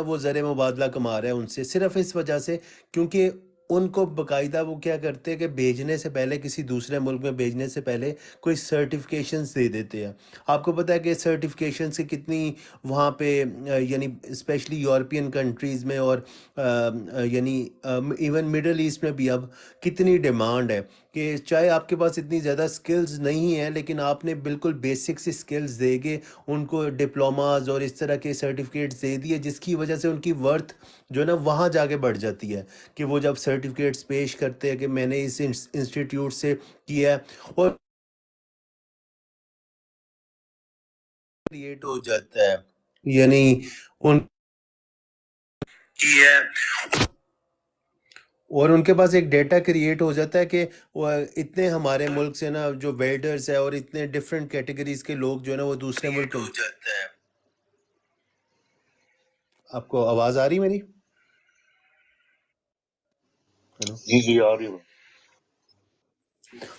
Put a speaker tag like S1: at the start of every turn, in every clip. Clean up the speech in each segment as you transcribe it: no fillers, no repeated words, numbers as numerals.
S1: وہ زر مبادلہ کما رہا ہے ان سے، صرف اس وجہ سے کیونکہ ان کو باقاعدہ وہ کیا کرتے ہیں کہ بھیجنے سے پہلے، کسی دوسرے ملک میں بھیجنے سے پہلے کوئی سرٹیفکیشنز دے دیتے ہیں. آپ کو پتہ ہے کہ سرٹیفکیشنز کی کتنی وہاں پہ یعنی اسپیشلی یورپین کنٹریز میں اور یعنی ایون مڈل ایسٹ میں بھی اب کتنی ڈیمانڈ ہے کہ چاہے آپ کے پاس اتنی زیادہ سکلز نہیں ہیں، لیکن آپ نے بالکل بیسک سی سکلز دے کے ان کو ڈپلوماز اور اس طرح کے سرٹیفکیٹس دے دیے، جس کی وجہ سے ان کی ورتھ جو ہے نا وہاں جا کے بڑھ جاتی ہے کہ وہ جب سرٹیفکیٹس پیش کرتے ہیں کہ میں نے اس انسٹیٹیوٹ سے کیا ہے، اور کریٹ ہو جاتا ہے یعنی ان کی ہے، اور ان کے پاس ایک ڈیٹا کریٹ ہو جاتا ہے کہ اتنے ہمارے ملک سے نا جو ویلڈرز ہیں اور اتنے ڈفرینٹ کیٹیگریز کے لوگ جو ہے نا وہ دوسرے ملک ہو جاتا ہے. آپ کو آواز آ رہی میری؟ ہیلو.
S2: جی جی آ رہی ہوں.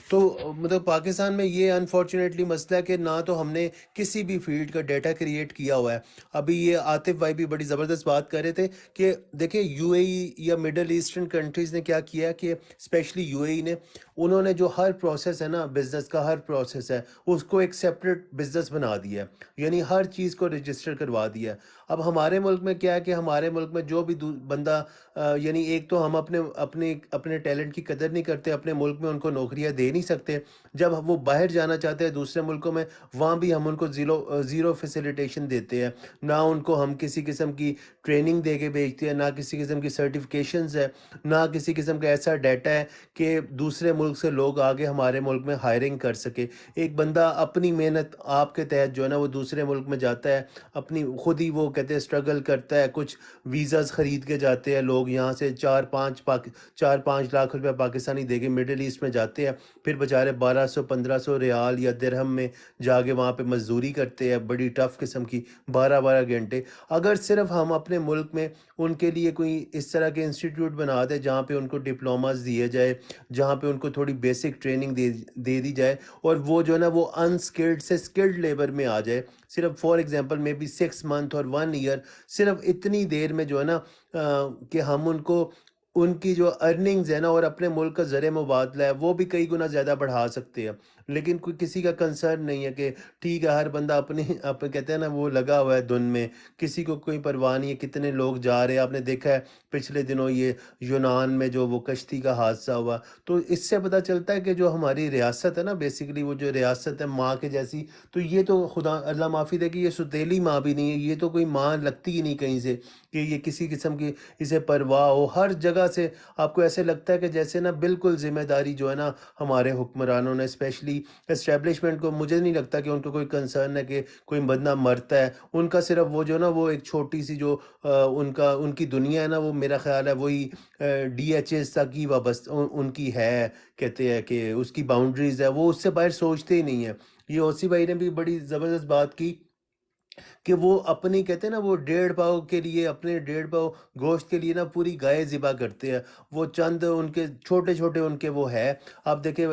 S1: تو مطلب پاکستان میں یہ انفارچونیٹلی مسئلہ ہے کہ نہ تو ہم نے کسی بھی فیلڈ کا ڈیٹا کریٹ کیا ہوا ہے. ابھی یہ عاطف بھائی بھی بڑی زبردست بات کر رہے تھے کہ دیکھیں یو اے ای یا مڈل ایسٹرن کنٹریز نے کیا کیا کہ اسپیشلی یو اے ای نے، انہوں نے جو ہر پروسیس ہے نا بزنس کا، ہر پروسیس ہے اس کو ایک سیپریٹ بزنس بنا دیا ہے، یعنی ہر چیز کو رجسٹر کروا دیا ہے. اب ہمارے ملک میں کیا ہے کہ ہمارے ملک میں جو بھی بندہ یعنی ایک تو ہم اپنے ٹیلنٹ کی قدر نہیں کرتے، اپنے ملک میں ان کو نوکریاں دے نہیں سکتے. جب وہ باہر جانا چاہتے ہیں دوسرے ملکوں میں، وہاں بھی ہم ان کو زیرو فیسیلیٹیشن دیتے ہیں، نہ ان کو ہم کسی قسم کی ٹریننگ دے کے بھیجتے ہیں، نہ کسی قسم کی سرٹیفکیشنز ہے، نہ کسی قسم کا ایسا ڈیٹا ہے کہ دوسرے ملک سے لوگ آگے ہمارے ملک میں ہائرنگ کر سکے. ایک بندہ اپنی محنت آپ کے تحت جو ہے نا وہ دوسرے ملک میں جاتا ہے، اپنی خود ہی وہ کہتے ہیں اسٹرگل کرتا ہے، کچھ ویزاز خرید کے جاتے ہیں لوگ یہاں سے 4-5 لاکھ روپے پاکستانی دے کے مڈل ایسٹ میں جاتے ہیں، پھر بچارے 1200-1500 ریال یا درہم میں جا کے وہاں پہ مزدوری کرتے ہیں، بڑی ٹف قسم کی 12 گھنٹے. اگر صرف ہم اپنے ملک میں ان کے لیے کوئی اس طرح کے انسٹیٹیوٹ بنا دیں جہاں پہ ان کو ڈپلوماز دیے جائے، جہاں پہ ان کو تھوڑی بیسک ٹریننگ دے دی جائے، اور وہ جو ہے نا وہ انسکلڈ سے اسکلڈ لیبر میں آ جائے، صرف فار ایگزامپل میں بھی 6 منتھ اور 1 ایئر، صرف اتنی دیر میں جو ہے نا کہ ہم ان کو ان کی جو ارننگز ہے نا اور اپنے ملک کا زر مبادلہ ہے وہ بھی کئی گنا زیادہ بڑھا سکتے ہیں. لیکن کوئی کسی کا کنسرن نہیں ہے کہ ٹھیک ہے ہر بندہ اپنے کہتے ہیں نا وہ لگا ہوا ہے دھن میں، کسی کو کوئی پرواہ نہیں ہے کتنے لوگ جا رہے ہیں. آپ نے دیکھا ہے پچھلے دنوں یہ یونان میں جو وہ کشتی کا حادثہ ہوا، تو اس سے پتہ چلتا ہے کہ جو ہماری ریاست ہے نا بیسیکلی وہ جو ریاست ہے ماں کے جیسی، تو یہ تو خدا اللہ معافی دے کہ یہ ستیلی ماں بھی نہیں ہے، یہ تو کوئی ماں لگتی ہی نہیں کہیں سے کہ یہ کسی قسم کی اسے پرواہ ہو. ہر جگہ سے آپ کو ایسے لگتا ہے کہ جیسے نا بالکل ذمہ داری جو ہے نا ہمارے حکمرانوں نے، اسپیشلی اسٹیبلشمنٹ کو، مجھے نہیں لگتا کہ ان کو کوئی کنسرن ہے کہ کوئی بندہ مرتا ہے. ان کا صرف وہ جو نا وہ ایک چھوٹی سی جو ان کی دنیا ہے نا، وہ میرا خیال ہے وہی ڈی ایچ ایس تک ہی وابستہ ان کی ہے، کہتے ہیں کہ اس کی باؤنڈریز ہے، وہ اس سے باہر سوچتے ہی نہیں ہیں. یہ اوسی بھائی نے بھی بڑی زبردست بات کی کہ وہ اپنی کہتے ہیں نا وہ 1.5 پاؤ کے لیے، اپنے 1.5 پاؤ گوشت کے لیے نا پوری گائے ذبح کرتے ہیں. وہ چند ان کے چھوٹے چھوٹے ان کے وہ ہے. آپ دیکھیں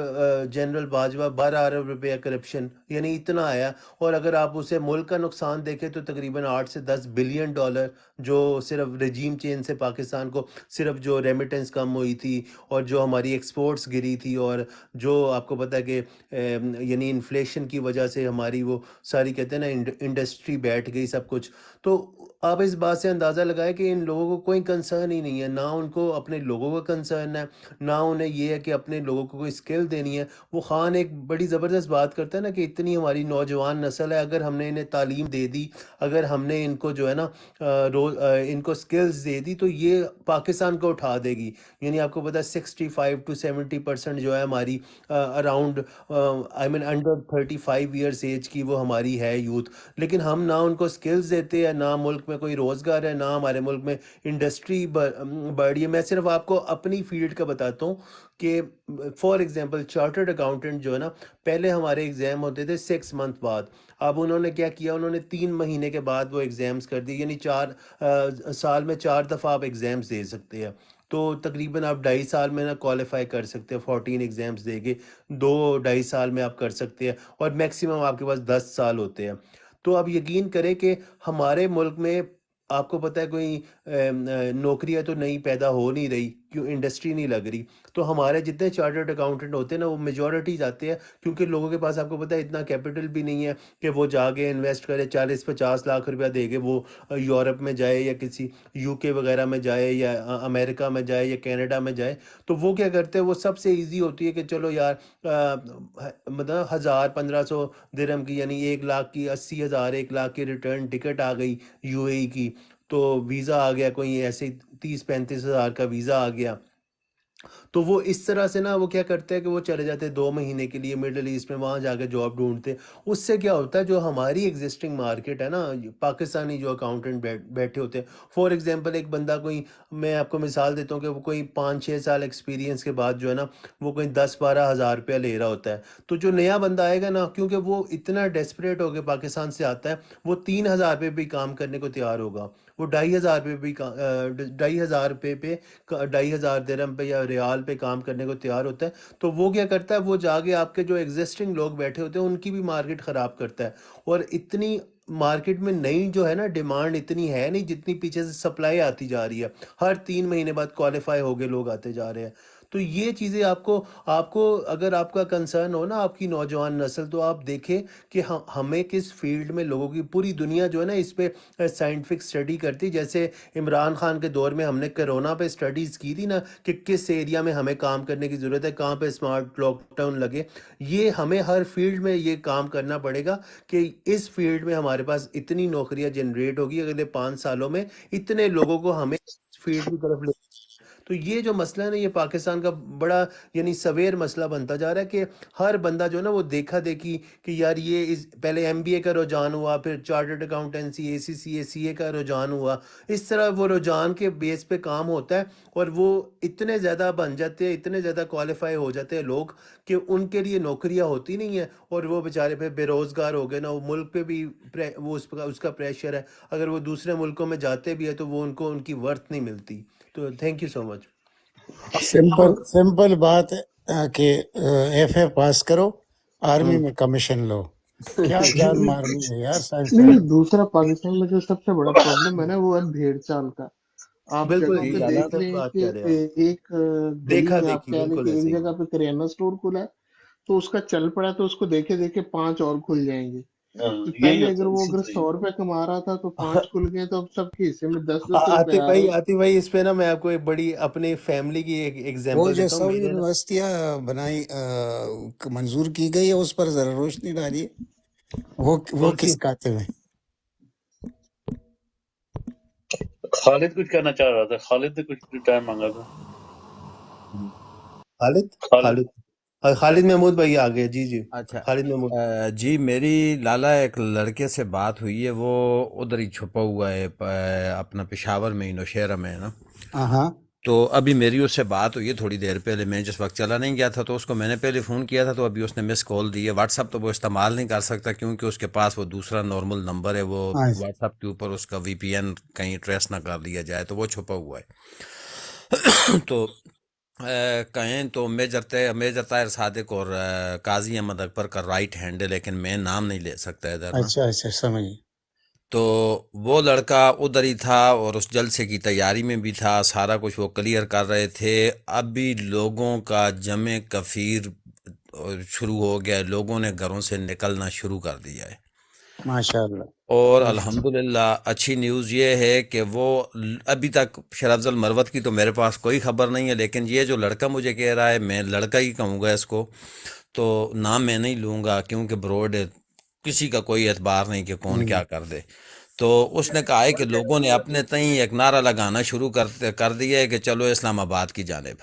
S1: جنرل باجوہ 12 ارب روپے کرپشن، یعنی اتنا آیا، اور اگر آپ اسے ملک کا نقصان دیکھیں تو تقریباً 8 سے 10 بلین ڈالر جو صرف رجیم چینج سے پاکستان کو صرف جو ریمیٹنس کم ہوئی تھی اور جو ہماری ایکسپورٹس گری تھی، اور جو آپ کو پتہ ہے کہ یعنی انفلیشن کی وجہ سے ہماری وہ ساری کہتے ہیں نا انڈسٹری بیٹھ گئی سب کچھ. تو آپ اس بات سے اندازہ لگائیں کہ ان لوگوں کو کوئی کنسرن ہی نہیں ہے، نہ ان کو اپنے لوگوں کا کنسرن ہے، نہ انہیں یہ ہے کہ اپنے لوگوں کو کوئی اسکل دینی ہے. وہ خان ایک بڑی زبردست بات کرتا ہے نا کہ اتنی ہماری نوجوان نسل ہے، اگر ہم نے انہیں تعلیم دے دی، اگر ہم نے ان کو جو ہے نا ان کو اسکلز دے دی، تو یہ پاکستان کو اٹھا دے گی. یعنی آپ کو پتہ ہے 65 to 70% جو ہے ہماری around I mean under 35 age کی وہ ہماری ہے یوتھ. لیکن ہم نہ ان کو سکلز دیتے ہیں، نہ ملک میں کوئی روزگار ہے، نہ ہمارے ملک میں انڈسٹری بڑھی ہے. میں صرف آپ کو اپنی فیلڈ کا بتاتا ہوں کہ فار ایگزامپل چارٹرڈ اکاؤنٹنٹ جو ہے نا، پہلے ہمارے ایگزام ہوتے تھے 6 منتھ بعد. اب انہوں نے کیا کیا، انہوں نے 3 مہینے کے بعد وہ ایگزامز کر دی، یعنی 4 سال میں 4 دفعہ آپ ایگزامز دے سکتے ہیں. تو تقریباً آپ 2.5 سال میں نا کوالیفائی کر سکتے ہیں، 14 ایگزامز دے کے 2-2.5 سال میں آپ کر سکتے ہیں، اور میکسیمم آپ کے پاس 10 سال ہوتے ہیں. تو آپ یقین کریں کہ ہمارے ملک میں آپ کو پتہ ہے کوئی نوکریاں تو نئی پیدا ہو نہیں رہی، کیوں انڈسٹری نہیں لگ رہی. تو ہمارے جتنے چارٹرڈ اکاؤنٹنٹ ہوتے ہیں نا وہ میجورٹی جاتے ہیں، کیونکہ لوگوں کے پاس آپ کو پتہ ہے اتنا کیپٹل بھی نہیں ہے کہ وہ جا کے انویسٹ کرے 40-50 لاکھ روپیہ دے کے وہ یورپ میں جائے یا کسی یو کے وغیرہ میں جائے یا امریکہ میں جائے یا کینیڈا میں جائے. تو وہ کیا کرتے ہیں، وہ سب سے ایزی ہوتی ہے کہ چلو یار مطلب 1,000-1,500 درہم کی، یعنی 1 لاکھ کی 80,000 1 لاکھ کی ریٹرن ٹکٹ آ گئی یو اے ای کی. تو ویزا آ گیا، کوئی ایسے 30-35 ہزار کا ویزا آ گیا. تو وہ اس طرح سے نا وہ کیا کرتے ہیں کہ وہ چلے جاتے ہیں 2 مہینے کے لیے مڈل ایسٹ میں، وہاں جا کے جاب ڈھونڈتے. اس سے کیا ہوتا ہے جو ہماری ایگزسٹنگ مارکیٹ ہے نا، پاکستانی جو اکاؤنٹنٹ بیٹھے ہوتے ہیں، فار ایگزامپل ایک بندہ کوئی، میں آپ کو مثال دیتا ہوں کہ وہ کوئی 5-6 سال ایکسپیرینس کے بعد جو ہے نا وہ کوئی 10-12 ہزار روپیہ لے رہا ہوتا ہے. تو جو نیا بندہ آئے گا نا، کیونکہ وہ اتنا ڈیسپریٹ ہو کے پاکستان سے آتا ہے، وہ 3,000 پہ بھی کام کرنے کو تیار ہوگا. وہ 2,500 پہ بھی 2,500 روپے پہ 2,500 درہم پہ یا ریال پہ کام کرنے کو تیار ہوتا ہے. تو وہ کیا کرتا ہے، وہ جا کے آپ کے جو ایگزسٹنگ لوگ بیٹھے ہوتے ہیں ان کی بھی مارکیٹ خراب کرتا ہے. اور اتنی مارکیٹ میں نئی جو ہے نا ڈیمانڈ اتنی ہے نہیں جتنی پیچھے سے سپلائی آتی جا رہی ہے. ہر 3 مہینے بعد کوالیفائی ہو گئے لوگ آتے جا رہے ہیں. تو یہ چیزیں آپ کو اگر آپ کا کنسرن ہو نا آپ کی نوجوان نسل، تو آپ دیکھیں کہ ہمیں کس فیلڈ میں لوگوں کی پوری دنیا جو ہے نا اس پہ سائنٹیفک اسٹڈی کرتی. جیسے عمران خان کے دور میں ہم نے کرونا پہ اسٹڈیز کی تھی نا کہ کس ایریا میں ہمیں کام کرنے کی ضرورت ہے، کہاں پہ اسمارٹ لاک ڈاؤن لگے. یہ ہمیں ہر فیلڈ میں یہ کام کرنا پڑے گا کہ اس فیلڈ میں ہمارے پاس اتنی نوکریاں جنریٹ ہوگی اگلے 5 سالوں میں، اتنے لوگوں کو ہمیں اس فیلڈ کی طرف لے. تو یہ جو مسئلہ ہے نا، یہ پاکستان کا بڑا یعنی سویر مسئلہ بنتا جا رہا ہے کہ ہر بندہ جو ہے نا وہ دیکھا دیکھی کہ یار یہ پہلے ایم بی اے کا رجحان ہوا، پھر چارٹرڈ اکاؤنٹنسی اے سی سی اے سی اے کا رجحان ہوا. اس طرح وہ رجحان کے بیس پہ کام ہوتا ہے اور وہ اتنے زیادہ بن جاتے ہیں، اتنے زیادہ کوالیفائی ہو جاتے ہیں لوگ کہ ان کے لیے نوکریاں ہوتی نہیں ہیں. اور وہ بیچارے پہ بے روزگار ہو گئے نا، وہ ملک پہ بھی وہ اس کا پریشر ہے. اگر وہ دوسرے ملکوں میں جاتے بھی ہیں تو وہ ان کو ان کی ورتھ نہیں ملتی. تو thank you so much.
S2: Simple بات ہے کہ ایف اے پاس کرو، آرمی میں کمیشن لو. کیا جان مارنی ہے یار سائنس
S3: نہیں،
S2: والوں.
S3: دوسرا پاکستان میں جو سب سے بڑا پرابلم ہے نا وہ ہے بھیڑ چال کا. آپ
S1: بالکل
S3: جگہوں پہ
S1: ٹھیک
S3: دیکھ
S1: ٹھیک
S3: لیں
S1: بات
S3: کہ
S1: کہہ رہے ہیں آپ.
S3: ایک گلی
S1: دیکھا
S3: میں آپ
S1: دیکھی
S3: کہہ لیں
S1: بالکل
S3: کہ ایک
S1: ایسے ہی.
S3: جگہ پہ کریانہ سٹور کھلا ہے تو اس کا چل پڑا تو اس کو دیکھے دیکھے 5 اور کھل جائیں گے. تو پہلے اگر وہ 100 روپے کما رہا تھا تو 5 کھل گئے تو اب سب کے حصے میں 10-10 روپے آ رہے ہیں.
S1: آتی بھائی اس پہ نا میں آپ کو ایک بڑی اپنے فیملی کی ایک
S2: وہ
S1: ایگزامپل
S2: جو
S1: دیتا ہوں.
S2: 100
S1: میرے نا
S2: یونیورسٹیاں بنائی منظور کی گئی ہے، اس پر ذرا روشنی ڈالیے. وہ
S1: کون سی؟
S2: کس کاتب ہیں؟
S4: خالد کچھ کہنا چاہ رہا تھا، خالد نے کچھ ٹائم مانگا تھا.
S1: خالد
S4: خالد
S1: خالد خالد محمود بھائی آ گئے. جی جی
S5: اچھا
S1: خالد محمود.
S5: جی، میری لالا ایک لڑکے سے بات ہوئی ہے، وہ ادھر ہی چھپا ہوا ہے اپنا پشاور میں ہی، نوشہرہ میں ہے نا.
S2: ہاں
S5: تو ابھی میری اس سے بات ہوئی ہے تھوڑی دیر پہلے. میں جس وقت چلا نہیں گیا تھا تو اس کو میں نے پہلے فون کیا تھا، تو ابھی اس نے مس کال دی ہے. واٹس ایپ تو وہ استعمال نہیں کر سکتا کیونکہ اس کے پاس وہ دوسرا نارمل نمبر ہے، وہ
S2: ہاں.
S5: واٹس ایپ کے اوپر اس کا وی پی این کہیں ٹریس نہ کر لیا جائے، تو وہ چھپا ہوا ہے. تو کہیں تو میجر طاہر صادق اور قاضی احمد اکبر کا رائٹ ہینڈ ہے، لیکن میں نام نہیں لے سکتا ادھر نا.
S2: اچھا سمجھ.
S5: تو وہ لڑکا ادھر ہی تھا اور اس جلسے کی تیاری میں بھی تھا، سارا کچھ وہ کلیئر کر رہے تھے. ابھی لوگوں کا جمع کثیر شروع ہو گیا ہے، لوگوں نے گھروں سے نکلنا شروع کر دیا ہے.
S2: ماشاء اللہ.
S5: اور الحمدللہ اچھی نیوز یہ ہے کہ وہ ابھی تک شیر افضل مروت کی تو میرے پاس کوئی خبر نہیں ہے، لیکن یہ جو لڑکا مجھے کہہ رہا ہے، میں لڑکا ہی کہوں گا اس کو، تو نام میں نہیں لوں گا کیونکہ براڈ ہے، کسی کا کوئی اعتبار نہیں کہ کون کیا کر دے. تو اس نے کہا ہے کہ لوگوں نے اپنے تئیں ایک نعرہ لگانا شروع کر دیا ہے کہ چلو اسلام آباد کی جانب.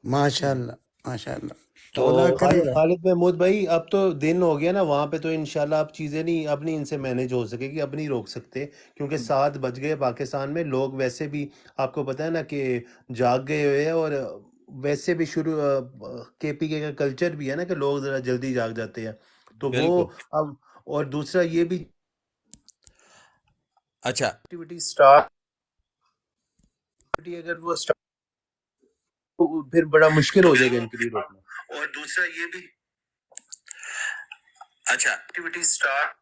S2: ماشاء اللہ.
S5: تو
S2: اللہ کرے گا.
S1: خالد محمود بھائی اب تو دن ہو گیا نا وہاں پہ، تو انشاءاللہ اب چیزیں نہیں اب نہیں ان سے مینیج ہو سکے گی، اب نہیں روک سکتے کیونکہ 7 بج گئے پاکستان میں. لوگ ویسے بھی آپ کو پتہ ہے نا کہ جاگ گئے ہوئے ہیں، اور ویسے بھی شروع کے پی کے کا کلچر بھی ہے نا کہ لوگ ذرا جلدی جاگ جاتے ہیں. تو وہ
S5: بالکل.
S1: اب اور دوسرا یہ بھی
S5: اچھا
S1: ایکٹیویٹی سٹارٹ اگر وہ start تو پھر بڑا مشکل ہو جائے گا ان کے لیے روکنا. اور دوسرا یہ بھی ایکٹیویٹی سٹارٹ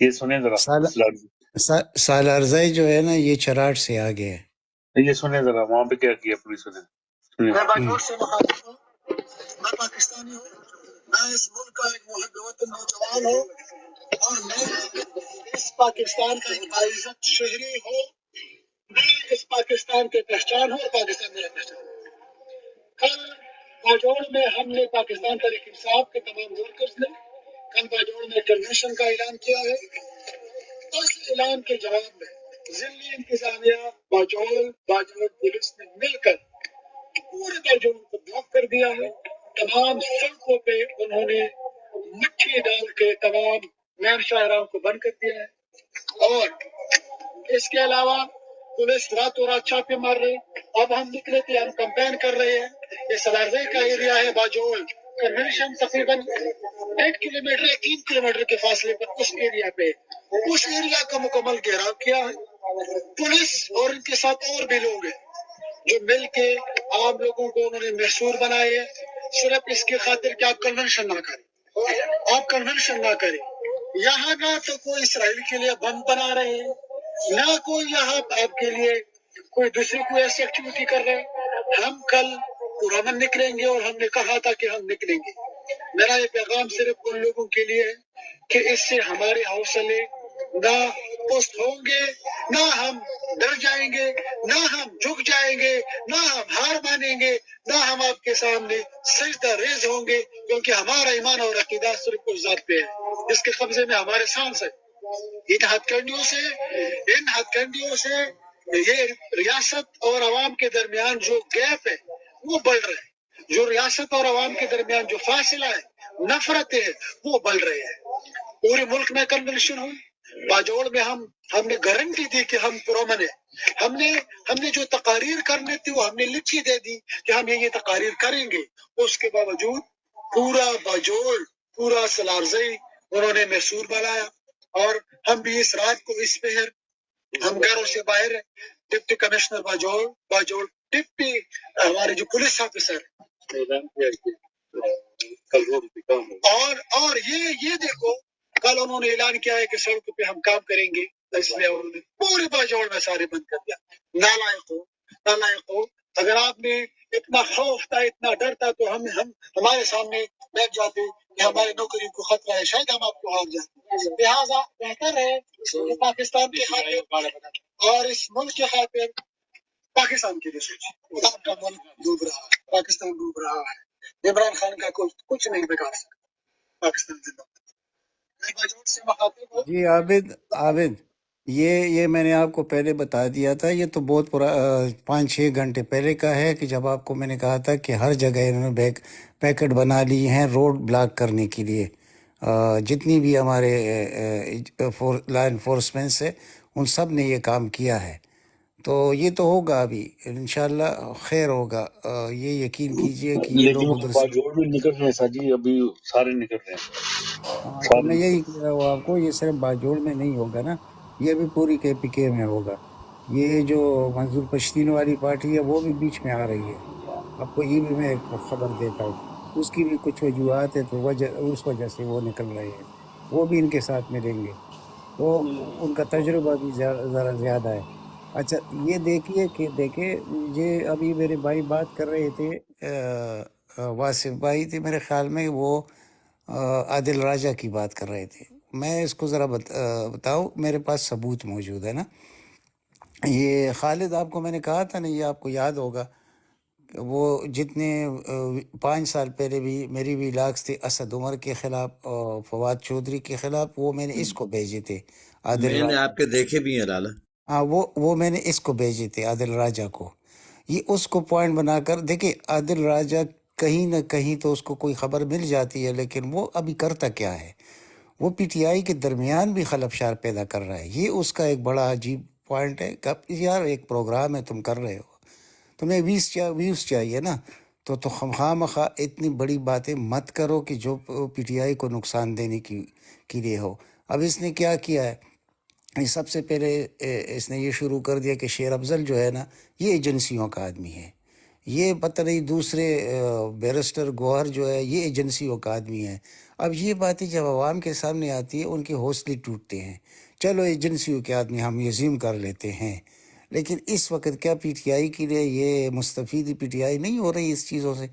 S4: یہ سنیں ذرا
S2: سال سالارزئی جو ہے نا یہ چراٹ سے آگے ہے.
S4: یہ سنیں ذرا وہاں پہ کیا کیا پوری سنیں.
S6: میں باجوڑ سے مخاطب ہوں، میں پاکستانی ہوں، میں اس ملک کا ایک محب وطن نوجوان ہوں، اور میں اس پاکستان کا ایک باعزت شہری ہوں. میں اس پاکستان کی پہچان ہوں اور پاکستان میرا پہچان ہے. کل باجوڑ میں ہم نے پاکستان تحریک انصاف کے تمام ورکرز نے کل باجوڑ میں کنونشن کا اعلان کیا ہے. اس اعلان کے جواب میں ضلعی انتظامیہ باجوڑ پولیس نے مل کر پورے باجوڑ کو بلاک کر دیا ہے. تمام سڑکوں پہ انہوں نے مٹی ڈال کے تمام مین شاہراہوں کو بند کر دیا ہے. اور اس کے علاوہ پولیس راتوں رات چھاپے مار رہے. اب ہم نکلے تھے، ہم کمپین کر رہے ہیں. یہ سلارزئی کا ایریا ہے باجوڑ کنونشن تقریباً 1 کلومیٹر یا 3 کلومیٹر کے فاصلے پر اس ایریا پہ اس ایریا کا مکمل گھیراؤ کیا ہے. پولیس اور ان کے ساتھ اور بھی لوگ ہیں جو مل کے عام لوگوں کو انہوں نے محصور بنائے ہیں، صرف اس کی خاطر کہ آپ کنونشن نہ کریں. آپ کنونشن نہ کریں. یہاں نہ تو کوئی اسرائیل کے لیے بم بنا رہے ہیں، نہ کوئی یہاں آپ کے لیے کوئی دوسری کوئی ایسی ایکٹیویٹی کر رہے ہیں. ہم کل پرامن نکلیں گے اور ہم نے کہا تھا کہ ہم نکلیں گے. میرا یہ پیغام صرف ان لوگوں کے لیے ہے کہ اس سے ہمارے حوصلے نہ پست ہوں گے، نہ ہم ڈر جائیں گے، نہ ہم جھک جائیں گے، نہ ہم ہار مانیں گے، نہ ہم آپ کے سامنے سجدہ ریز ہوں گے، کیونکہ ہمارا ایمان اور عقیدہ صرف اس ذات پہ ہے جس کے قبضے میں ہمارے سانس ہے. ان ہتھ کنڈیوں سے یہ ریاست اور عوام کے درمیان جو گیپ ہے وہ بڑھ رہا ہے. جو ریاست اور عوام کے درمیان جو فاصلہ ہے، نفرتیں ہیں، وہ بڑھ رہے ہیں. پورے ملک میں کنونشن ہوئی. باجوڑ میں ہم نے گارنٹی دی کہ ہم پرامن ہیں. ہم نے جو تقاریر کرنی تھی وہ ہم نے لکھی دے دی کہ ہم یہ تقاریر کریں گے. اس کے باوجود پورا باجوڑ، پورا سلارزئی انہوں نے محصور بنایا. اور ہم بھی اس رات کو اس پہر ہم گھروں سے باہر ہیں. ڈپٹی کمشنر باجوڑ ڈپٹی ہمارے جو پولیس آفیسر اور یہ دیکھو کل انہوں نے اعلان کیا ہے کہ سڑکوں پہ ہم کام کریں گے. اس لیے انہوں نے پورے باجوڑ میں سارے بند کر دیا. نالائق ہو. اگر آپ نے اتنا خوف تھا، اتنا ڈر تھا تو ہمارے سامنے بیٹھ جاتے کہ ہماری نوکری کو خطرہ ہے، شاید ہم آپ کو ہار جاتے. لہٰذا بہتر ہے کہ پاکستان کی خاطر اور اس ملک کی خاطر پاکستان کے لیے سوچیں. آپ کا ملک ڈوب رہا ہے، پاکستان ڈوب رہا ہے. عمران خان کا کچھ نہیں بگاڑ سکتا. پاکستان زندہ باد. میں باجوڑ سے مخاطب ہوں.
S2: جی عابد یہ میں نے آپ کو پہلے بتا دیا تھا. یہ تو بہت 5-6 گھنٹے پہلے کا ہے کہ جب آپ کو میں نے کہا تھا کہ ہر جگہ انہوں نے پیکٹ بنا لی ہیں روڈ بلاک کرنے کے لیے. جتنی بھی ہمارے لا انفورسمنٹ سے ان سب نے یہ کام کیا ہے. تو یہ تو ہوگا ابھی انشاءاللہ خیر ہوگا. یہ یقین کیجئے کہ یہ
S4: لیکن
S2: لوگ
S4: وہ
S2: ادھر سے.
S4: باجوڑ میں نکل رہے ہیں ساجی، ابھی سارے نکل رہے ہیں،
S2: ہاں تو
S4: سارے
S2: میں
S4: نکل
S2: یہی کہہ رہا ہوں آپ کو، یہ صرف باجوڑ میں نہیں ہوگا نا، یہ بھی پوری KPK میں ہوگا. یہ جو منظور پشتین والی پارٹی ہے وہ بھی بیچ میں آ رہی ہے. آپ کو یہ بھی میں ایک خبر دیتا ہوں، اس کی بھی کچھ وجوہات ہے تو اس وجہ سے وہ نکل رہے ہیں. وہ بھی ان کے ساتھ ملیں گے تو ان کا تجربہ بھی ذرا زیادہ ہے. اچھا یہ دیکھیں یہ ابھی میرے بھائی بات کر رہے تھے، واصف بھائی تھے میرے خیال میں، وہ عادل راجہ کی بات کر رہے تھے. میں اس کو ذرا بتاؤں، میرے پاس ثبوت موجود ہے نا. یہ خالد آپ کو میں نے کہا تھا نا، یہ آپ کو یاد ہوگا کہ وہ جتنے 5 سال پہلے بھی میری بھی لاکس تھے اسد عمر کے خلاف اور فواد چودھری کے خلاف، وہ میں نے اس کو بھیجے تھے عادل
S5: میں نے
S2: راجہ.
S5: آپ کے دیکھے بھی ہیں لالا.
S2: ہاں وہ میں نے اس کو بھیجے تھے عادل راجہ کو. یہ اس کو پوائنٹ بنا کر دیکھیں، عادل راجہ کہیں نہ کہیں تو اس کو کوئی خبر مل جاتی ہے، لیکن وہ ابھی کرتا کیا ہے؟ وہ PTI کے درمیان بھی خلفشار پیدا کر رہا ہے. یہ اس کا ایک بڑا عجیب پوائنٹ ہے کہ یار ایک پروگرام ہے تم کر رہے ہو، تمہیں ویوز چاہیے نا، تو خواہ اتنی بڑی باتیں مت کرو کہ جو PTI کو نقصان دینے کے لیے ہو. اب اس نے کیا کیا ہے؟ سب سے پہلے اس نے یہ شروع کر دیا کہ شیر افضل جو ہے نا، یہ ایجنسیوں کا آدمی ہے. یہ پتہ نہیں دوسرے بیرسٹر گوہر جو ہے یہ ایجنسیوں کا آدمی ہے. اب یہ باتیں جب عوام کے سامنے آتی ہے ان کے حوصلے ٹوٹتے ہیں. چلو ایجنسیوں کے آدمی ہم یزیم کر لیتے ہیں، لیکن اس وقت کیا پی ٹی آئی کے لیے یہ مستفید پی ٹی آئی نہیں ہو رہی اس چیزوں سے؟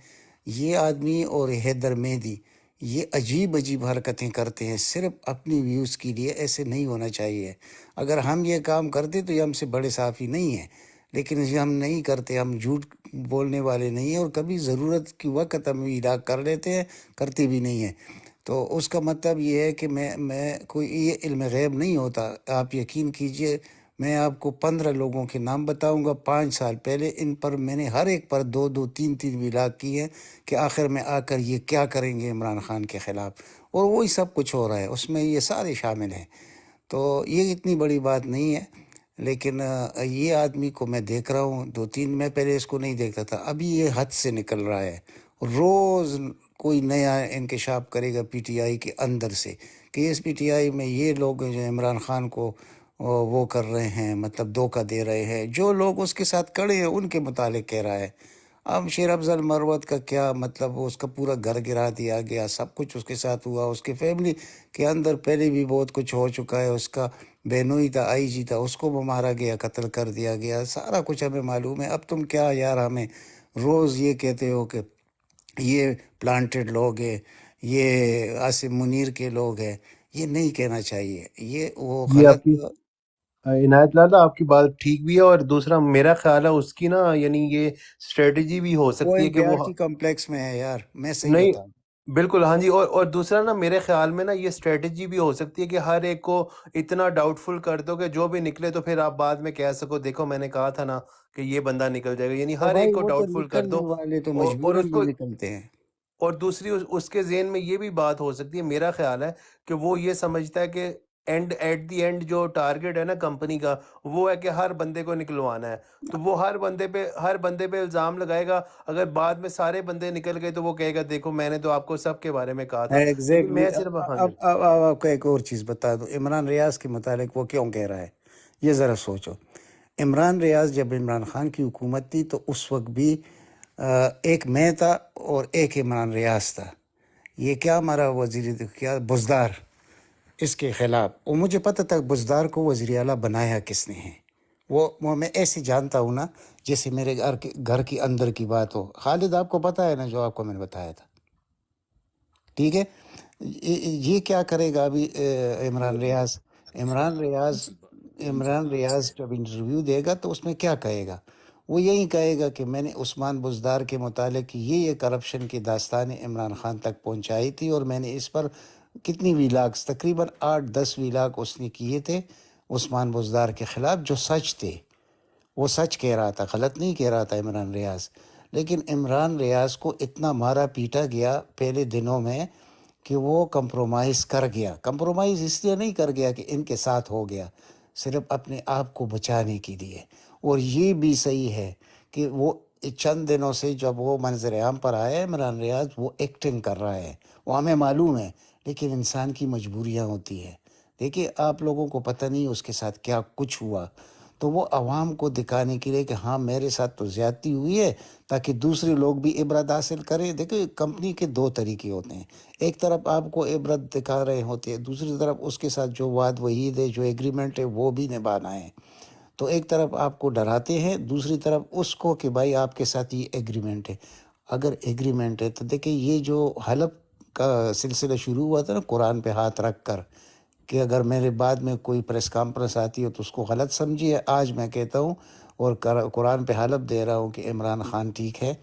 S2: یہ آدمی اور حیدر مہدی یہ عجیب عجیب حرکتیں کرتے ہیں صرف اپنی ویوز کے لیے. ایسے نہیں ہونا چاہیے. اگر ہم یہ کام کرتے تو یہ ہم سے بڑے صحافی نہیں ہیں، لیکن یہ ہم نہیں کرتے. ہم جھوٹ بولنے والے نہیں ہیں، اور کبھی ضرورت کی وقت ہم علاج کر لیتے ہیں، کرتے بھی نہیں ہیں. تو اس کا مطلب یہ ہے کہ میں کوئی یہ علم غیب نہیں ہوتا. آپ یقین کیجئے میں آپ کو 15 لوگوں کے نام بتاؤں گا 5 سال پہلے. ان پر میں نے ہر ایک پر 2 3 ولاگ کی ہیں کہ آخر میں آ کر یہ کیا کریں گے عمران خان کے خلاف، اور وہی سب کچھ ہو رہا ہے. اس میں یہ سارے شامل ہیں. تو یہ اتنی بڑی بات نہیں ہے. لیکن یہ آدمی کو میں دیکھ رہا ہوں 2 3، میں پہلے اس کو نہیں دیکھتا تھا، ابھی یہ حد سے نکل رہا ہے. روز کوئی نیا انکشاف کرے گا پی ٹی آئی کے اندر سے کہ اس پی ٹی آئی میں یہ لوگ جو عمران خان کو وہ کر رہے ہیں، مطلب دھوکہ دے رہے ہیں. جو لوگ اس کے ساتھ کھڑے ہیں ان کے متعلق کہہ رہا ہے. اب شیر افضل مروت کا کیا مطلب، اس کا پورا گھر گرا دیا گیا، سب کچھ اس کے ساتھ ہوا. اس کے فیملی کے اندر پہلے بھی بہت کچھ ہو چکا ہے. اس کا بہنوئی تھا، آئی جی تھا، اس کو بھی مارا گیا، قتل کر دیا گیا. سارا کچھ ہمیں معلوم ہے. اب تم کیا یار ہمیں روز یہ کہتے ہو کہ یہ پلانٹڈ لوگ ہیں، یہ عاصم منیر کے لوگ ہیں. یہ نہیں کہنا چاہیے، یہ وہ
S1: یہ آپ
S2: غلط.
S1: کی عنایت لالا آپ کی بات ٹھیک بھی ہے، اور دوسرا میرا خیال ہے اس کی نا یعنی یہ اسٹریٹجی بھی ہو
S2: وہ
S1: سکتی ہے
S2: ایک
S1: کہ وہ
S2: بیاٹی کمپلیکس میں ہے یار، میں صحیح
S1: نہیں
S2: بتاؤں.
S1: بالکل ہاں جی. اور دوسرا نا میرے خیال میں نا یہ اسٹریٹجی بھی ہو سکتی ہے کہ ہر ایک کو اتنا ڈاؤٹ فل کر دو کہ جو بھی نکلے تو پھر آپ بعد میں کہہ سکو دیکھو میں نے کہا تھا نا کہ یہ بندہ نکل جائے گا. یعنی
S2: اور
S1: ہر ایک
S2: بھائی
S1: کو
S2: وہ تو
S1: ڈاؤٹ فل کر
S2: نکلنے
S1: دو.
S2: والے تو
S1: اور
S2: مجبوراً
S1: اس
S2: بھی
S1: کو
S2: نکلتے ہیں.
S1: اور دوسری اس کے ذہن میں یہ بھی بات ہو سکتی ہے، میرا خیال ہے کہ وہ یہ سمجھتا ہے کہ ایٹ دی اینڈ جو ٹارگیٹ ہے نا کمپنی کا وہ ہے کہ ہر بندے کو نکلوانا ہے. تو وہ ہر بندے پہ الزام لگائے گا. اگر بعد میں سارے بندے نکل گئے تو وہ کہے گا دیکھو میں نے تو آپ کو سب کے بارے میں کہا تھا. لیکن
S2: ایگزیکٹلی.
S1: میں صرف ہاں
S2: اب
S1: جی
S2: اب اب آپ کو ایک اور چیز بتا دوں عمران ریاض کے متعلق وہ کیوں کہہ رہا ہے. یہ ذرا سوچو. عمران ریاض جب عمران خان کی حکومت تھی تو اس وقت بھی ایک میں تھا اور ایک عمران ریاض تھا. یہ کیا ہمارا وزیر کیا بزدار اس کے خلاف، اور مجھے پتہ تھا بزدار کو وزیر اعلیٰ بنایا کس نے ہے. وہ میں ایسے جانتا ہوں نا جیسے میرے گھر کے اندر کی بات ہو. خالد آپ کو پتہ ہے نا جو آپ کو میں نے بتایا تھا، ٹھیک ہے. یہ کیا کرے گا ابھی عمران ریاض. عمران ریاض عمران ریاض جب انٹرویو دے گا تو اس میں کیا کہے گا؟ وہ یہی کہے گا کہ میں نے عثمان بزدار کے متعلق یہ کرپشن کی داستانیں عمران خان تک پہنچائی تھی، اور میں نے اس پر کتنی ویلاگز تقریباً 8 10 ویلاگ اس نے کیے تھے عثمان بزدار کے خلاف جو سچ تھے. وہ سچ کہہ رہا تھا، غلط نہیں کہہ رہا تھا عمران ریاض. لیکن عمران ریاض کو اتنا مارا پیٹا گیا پہلے دنوں میں کہ وہ کمپرومائز کر گیا. کمپرومائز اس لیے نہیں کر گیا کہ ان کے ساتھ ہو گیا، صرف اپنے آپ کو بچانے کے لیے. اور یہ بھی صحیح ہے کہ وہ چند دنوں سے جب وہ منظر عام پر آیا عمران ریاض وہ ایکٹنگ کر رہا ہے، وہ ہمیں معلوم ہے. لیکن انسان کی مجبوریاں ہوتی ہیں. دیکھیے آپ لوگوں کو پتہ نہیں اس کے ساتھ کیا کچھ ہوا، تو وہ عوام کو دکھانے کے لیے کہ ہاں میرے ساتھ تو زیادتی ہوئی ہے تاکہ دوسرے لوگ بھی عبرت حاصل کریں. دیکھیں کمپنی کے 2 طریقے ہوتے ہیں. ایک طرف آپ کو عبرت دکھا رہے ہوتے ہیں، دوسری طرف اس کے ساتھ جو وعد وعید ہے جو ایگریمنٹ ہے وہ بھی نبھانا ہے. تو ایک طرف آپ کو ڈراتے ہیں، دوسری طرف اس کو کہ بھائی آپ کے ساتھ یہ ایگریمنٹ ہے. اگر ایگریمنٹ ہے تو دیکھیں یہ جو حلف کا سلسلہ شروع ہوا تھا نا قرآن پہ ہاتھ رکھ کر کہ اگر میرے بعد میں کوئی پریس کانفرنس آتی ہے تو اس کو غلط سمجھیے. آج میں کہتا ہوں اور قرآن پہ حلف دے رہا ہوں کہ عمران خان ٹھیک ہے.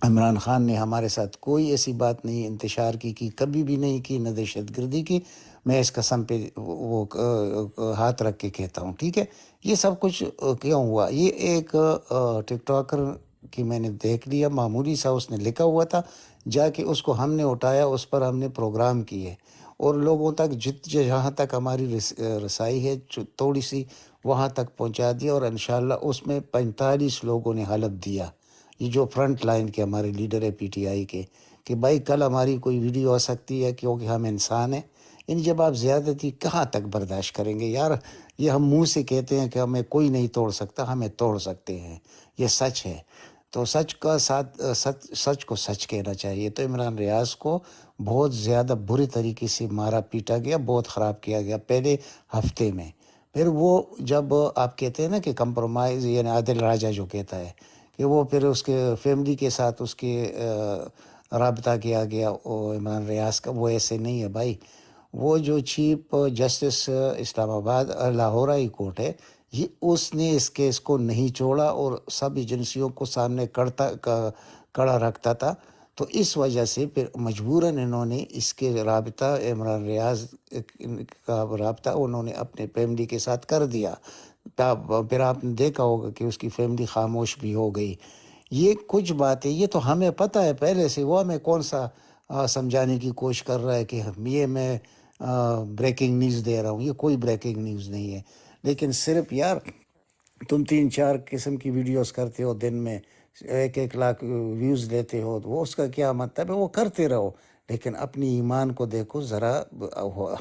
S2: عمران خان نے ہمارے ساتھ کوئی ایسی بات نہیں انتشار کی کبھی بھی نہیں کی، نہ دہشت گردی کی. میں اس قسم پہ وہ ہاتھ رکھ کے کہتا ہوں، ٹھیک ہے. یہ سب کچھ کیوں ہوا؟ یہ ایک ٹک ٹاکر کی میں نے دیکھ لیا معمولی سا، اس نے لکھا ہوا تھا، جا کے اس کو ہم نے اٹھایا، اس پر ہم نے پروگرام کیے اور لوگوں تک جہاں تک ہماری رسائی ہے تھوڑی سی وہاں تک پہنچا دیا. اور انشاءاللہ اس میں 45 لوگوں نے حلف دیا، یہ جو فرنٹ لائن کے ہمارے لیڈر ہے پی ٹی آئی کے، کہ بھائی کل ہماری کوئی ویڈیو آ سکتی ہے کیونکہ ہم انسان ہیں. جب آپ زیادتی کہاں تک برداشت کریں گے یار؟ یہ ہم منہ سے کہتے ہیں کہ ہمیں کوئی نہیں توڑ سکتا، ہمیں توڑ سکتے ہیں، یہ سچ ہے. تو سچ کا ساتھ سچ کو سچ کہنا چاہیے. تو عمران ریاض کو بہت زیادہ بری طریقے سے مارا پیٹا گیا، بہت خراب کیا گیا پہلے ہفتے میں. پھر وہ جب آپ کہتے ہیں نا کہ کمپرومائز، یعنی عادل راجہ جو کہتا ہے کہ وہ پھر اس کے فیملی کے ساتھ اس کے رابطہ کیا گیا عمران ریاض کا، وہ ایسے نہیں ہے بھائی. وہ جو چیف جسٹس اسلام آباد لاہور ہائی کورٹ ہے، یہ اس نے اس کیس کو نہیں چھوڑا اور سب ایجنسیوں کو سامنے کڑا رکھتا تھا. تو اس وجہ سے پھر مجبوراً انہوں نے اس کے رابطہ عمران ریاض کا رابطہ انہوں نے اپنے فیملی کے ساتھ کر دیا. پھر آپ نے دیکھا ہوگا کہ اس کی فیملی خاموش بھی ہو گئی. یہ کچھ باتیں یہ تو ہمیں پتہ ہے پہلے سے، وہ ہمیں کون سا سمجھانے کی کوشش کر رہا ہے کہ یہ میں بریکنگ نیوز دے رہا ہوں. یہ کوئی بریکنگ نیوز نہیں ہے، لیکن صرف یار تم 3-4 قسم کی ویڈیوز کرتے ہو، دن میں 1 لاکھ ویوز لیتے ہو، تو وہ اس کا کیا مطلب ہے؟ وہ کرتے رہو، لیکن اپنی ایمان کو دیکھو ذرا،